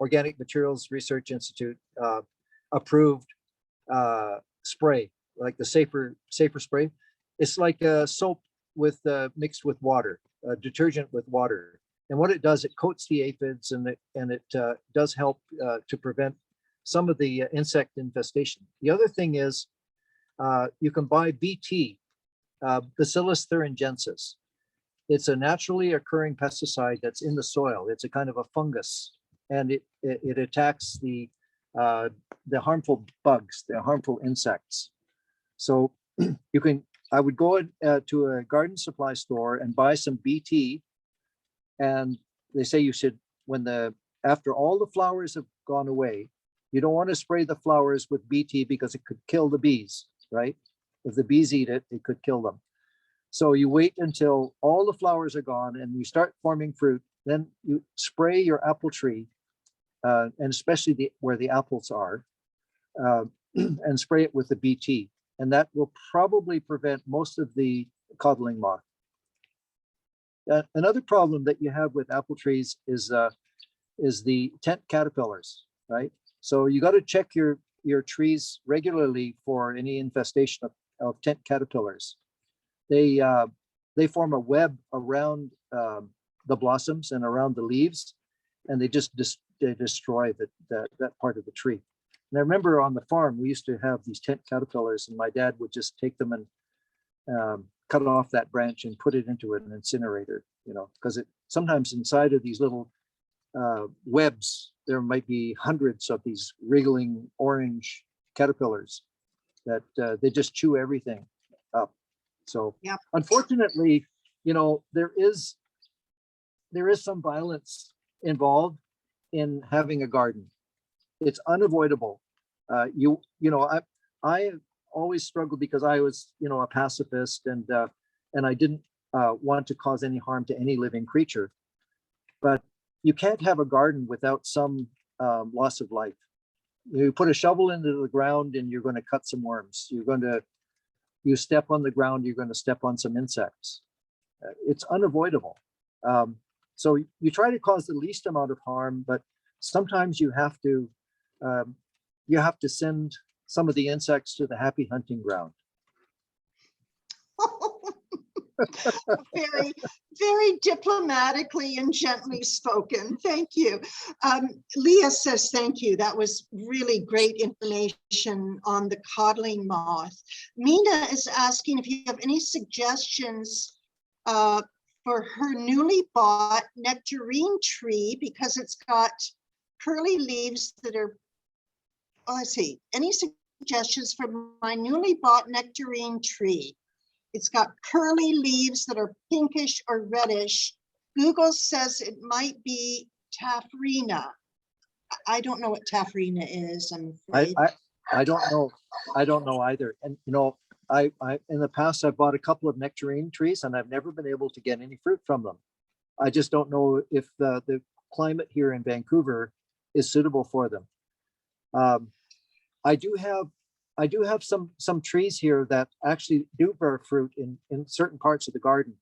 Organic Materials Research Institute approved spray, like the safer spray. It's like a soap with mixed with water, detergent with water. And what it does, it coats the aphids, and it does help to prevent some of the insect infestation. The other thing is you can buy BT, Bacillus thuringiensis. It's a naturally occurring pesticide that's in the soil. It's a kind of a fungus, and it attacks the the harmful bugs, the harmful insects. So I would go to a garden supply store and buy some BT. And they say you should, after all the flowers have gone away, you don't want to spray the flowers with BT because it could kill the bees, right? If the bees eat it, it could kill them. So you wait until all the flowers are gone and you start forming fruit. Then you spray your apple tree, and especially where the apples are, and spray it with the BT. And that will probably prevent most of the codling moth. Another problem that you have with apple trees is the tent caterpillars, right? So you got to check your trees regularly for any infestation of tent caterpillars. They form a web around the blossoms and around the leaves, and they just they destroy that part of the tree. And I remember on the farm, we used to have these tent caterpillars, and my dad would just take them and cut off that branch and put it into an incinerator, because sometimes inside of these little webs, there might be hundreds of these wriggling orange caterpillars that they just chew everything up. So yep. Unfortunately, there is some violence involved in having a garden. It's unavoidable. I always struggled because I was, a pacifist, and I didn't want to cause any harm to any living creature. But you can't have a garden without some loss of life. You put a shovel into the ground and you're going to cut some worms. You step on the ground, you're going to step on some insects. It's unavoidable. So you try to cause the least amount of harm, but sometimes you have to send some of the insects to the happy hunting ground. Very, very diplomatically and gently spoken. Thank you. Leah says thank you. That was really great information on the codling moth. Mina is asking if you have any suggestions for her newly bought nectarine tree, because it's got curly leaves that are, let's see, any suggestions for my newly bought nectarine tree? It's got curly leaves that are pinkish or reddish. Google says it might be taffrina. I don't know what taffrina is, I'm afraid. I don't know. I don't know either. And I in the past I've bought a couple of nectarine trees and I've never been able to get any fruit from them. I just don't know if the climate here in Vancouver is suitable for them. I do have some trees here that actually do bear fruit in certain parts of the garden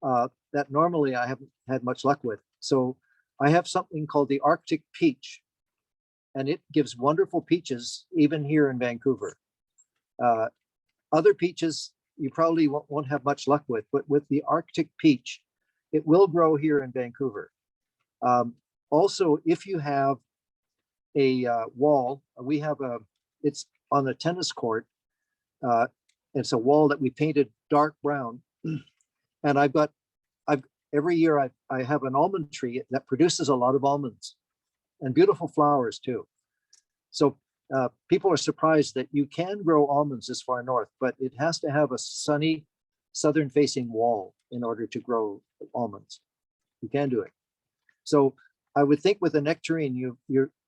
that normally I haven't had much luck with. So I have something called the Arctic peach, and it gives wonderful peaches even here in Vancouver. Other peaches you probably won't have much luck with, but with the Arctic peach, it will grow here in Vancouver. Also, if you have a wall, it's on the tennis court. It's a wall that we painted dark brown, and every year I have an almond tree that produces a lot of almonds and beautiful flowers too. So people are surprised that you can grow almonds this far north, but it has to have a sunny southern facing wall in order to grow almonds. You can do it. So I would think with a nectarine,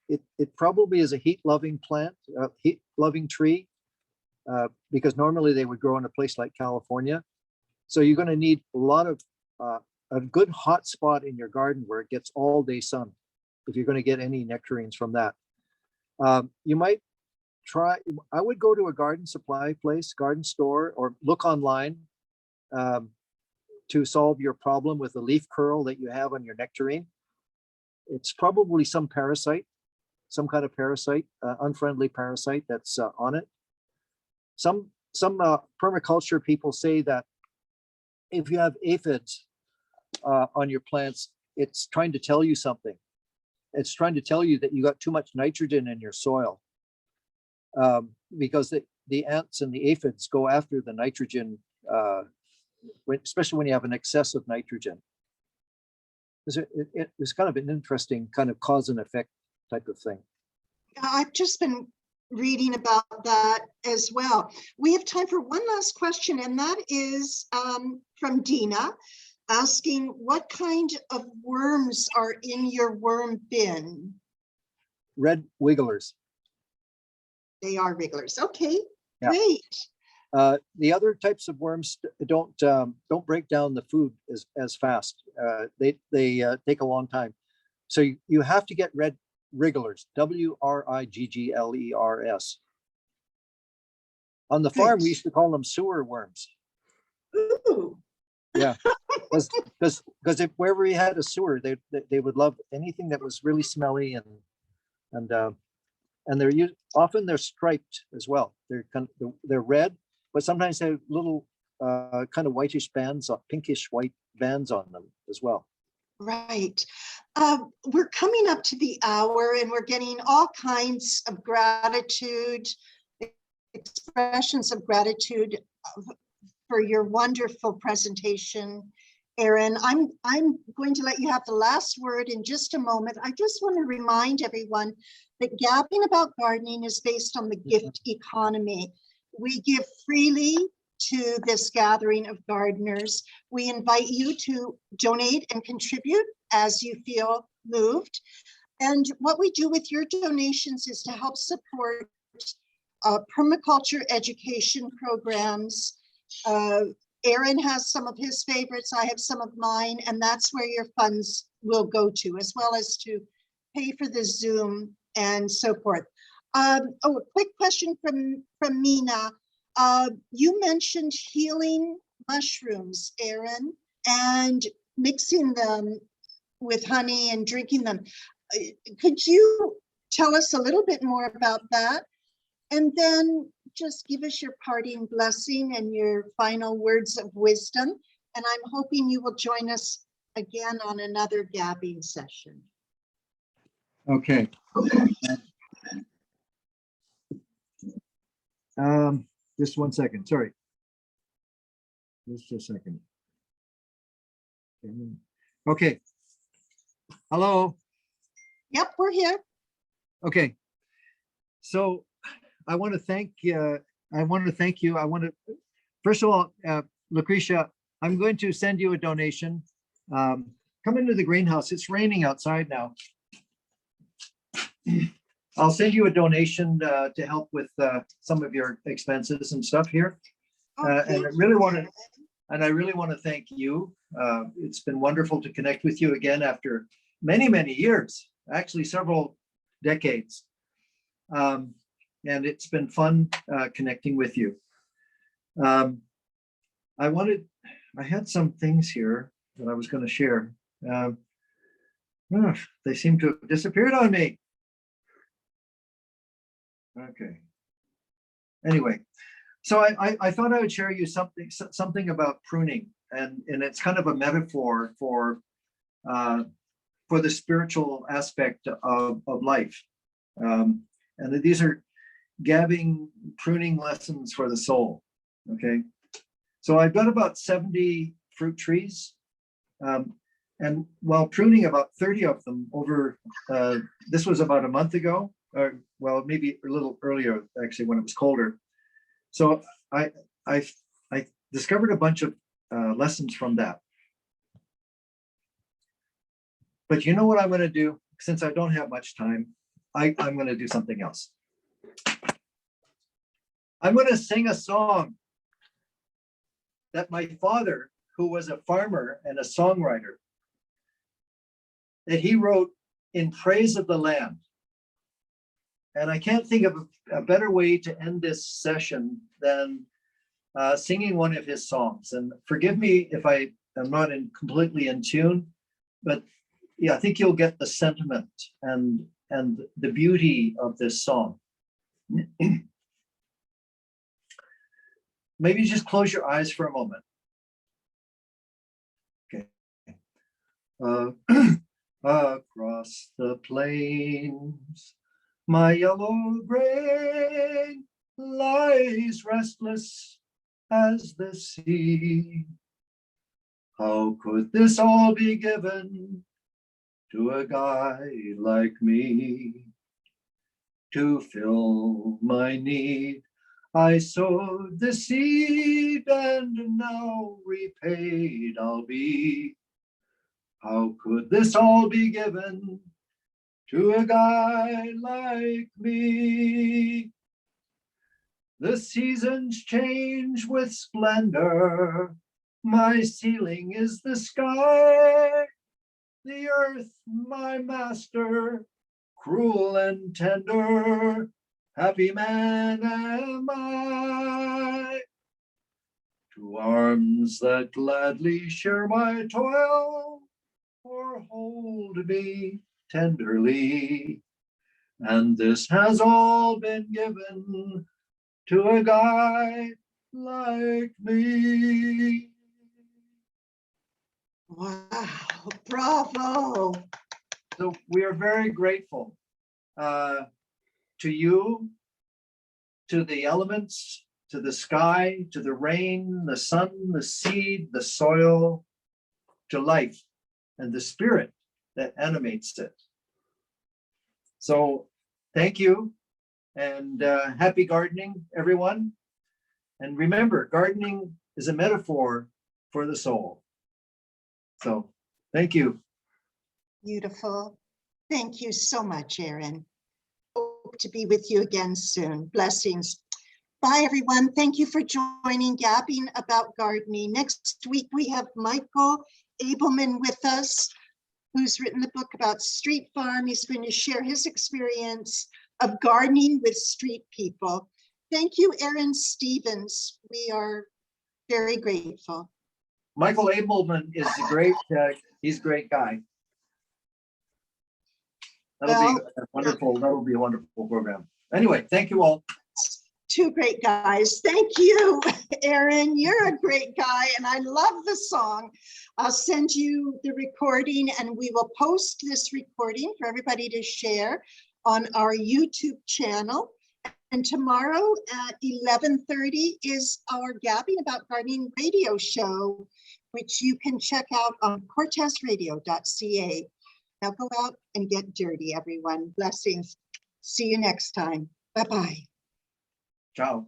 it probably is a heat-loving plant, heat-loving tree, because normally they would grow in a place like California. So you're going to need a good hot spot in your garden where it gets all day sun, if you're going to get any nectarines from that. You might try, I would go to a garden supply place, garden store, or look online to solve your problem with the leaf curl that you have on your nectarine. It's probably some parasite, some kind of parasite, unfriendly parasite that's on it. Some permaculture people say that if you have aphids on your plants, it's trying to tell you something. It's trying to tell you that you got too much nitrogen in your soil, because the ants and the aphids go after the nitrogen, especially when you have an excess of nitrogen. It's kind of an interesting kind of cause and effect type of thing. I've just been reading about that as well. We have time for one last question, and that is from Dina, asking what kind of worms are in your worm bin? Red wigglers. They are wrigglers. Okay, Yeah. great. The other types of worms don't break down the food as fast. They take a long time. So you have to get red wrigglers, WRIGGLERS. On the farm, we used to call them sewer worms. Ooh. Yeah, because if wherever you had a sewer, they would love anything that was really smelly and they're often they're striped as well. They're red, but sometimes they have little kind of whitish bands, pinkish white bands on them as well. Right. We're coming up to the hour and we're getting all kinds of gratitude, expressions of gratitude for your wonderful presentation, Arran. I'm going to let you have the last word in just a moment. I just want to remind everyone that Gabbing About Gardening is based on the gift economy. We give freely to this gathering of gardeners. We invite you to donate and contribute as you feel moved. And what we do with your donations is to help support permaculture education programs. Arran has some of his favorites, I have some of mine, and that's where your funds will go to, as well as to pay for the Zoom and so forth. A quick question from Mina. You mentioned healing mushrooms, Arran, and mixing them with honey and drinking them. Could you tell us a little bit more about that? And then just give us your parting blessing and your final words of wisdom. And I'm hoping you will join us again on another gabbing session. Okay. Just 1 second, sorry. Just a second. Okay. Hello. Yep, we're here. Okay. So I want to thank you. First of all, Lucretia, I'm going to send you a donation. Come into the greenhouse. It's raining outside now. I'll send you a donation to help with some of your expenses and stuff here. And I really want to thank you. It's been wonderful to connect with you again after many, many years, actually several decades. And it's been fun connecting with you. I had some things here that I was going to share. They seem to have disappeared on me. Okay. Anyway, so I thought I would share you something about pruning, and it's kind of a metaphor for the spiritual aspect of life. And these are gabbing pruning lessons for the soul. Okay, so I've got about 70 fruit trees, and while pruning about 30 of them over, this was about a month ago, or well, maybe a little earlier actually, when it was colder. So I discovered a bunch of lessons from that. But you know what I'm going to do? Since I don't have much time, I'm going to do something else. I'm going to sing a song that my father, who was a farmer and a songwriter, that he wrote in praise of the land. And I can't think of a better way to end this session than singing one of his songs. And forgive me if I am not completely in tune, but yeah, I think you'll get the sentiment and the beauty of this song. Maybe just close your eyes for a moment. Okay. Across the plains, my yellow grain lies restless as the sea. How could this all be given to a guy like me? to fill my need. I sowed the seed and now repaid I'll be. How could this all be given to a guy like me? The seasons change with splendor. My ceiling is the sky. The earth, my master, cruel and tender. Happy man am I. To arms that gladly share my toil, or hold me tenderly. And this has all been given to a guy like me. Wow, bravo. So we are very grateful to you, to the elements, to the sky, to the rain, the sun, the seed, the soil, to life and the spirit that animates it. So thank you, and happy gardening, everyone. And remember, gardening is a metaphor for the soul. So thank you. Beautiful. Thank you so much, Arran. Hope to be with you again soon. Blessings. Bye, everyone. Thank you for joining Gabbing About Gardening. Next week, we have Michael Abelman with us, who's written the book about Street Farm. He's going to share his experience of gardening with street people. Thank you, Arran Stephens. We are very grateful. Michael Abelman is a great, he's a great guy. That'll be a wonderful program. Anyway, thank you all. Two great guys. Thank you, Arran. You're a great guy, and I love the song. I'll send you the recording, and we will post this recording for everybody to share on our YouTube channel. And tomorrow at 11:30 is our Gabbing About Gardening radio show, which you can check out on cortezradio.ca. Now go out and get dirty, everyone. Blessings. See you next time. Bye-bye. Ciao.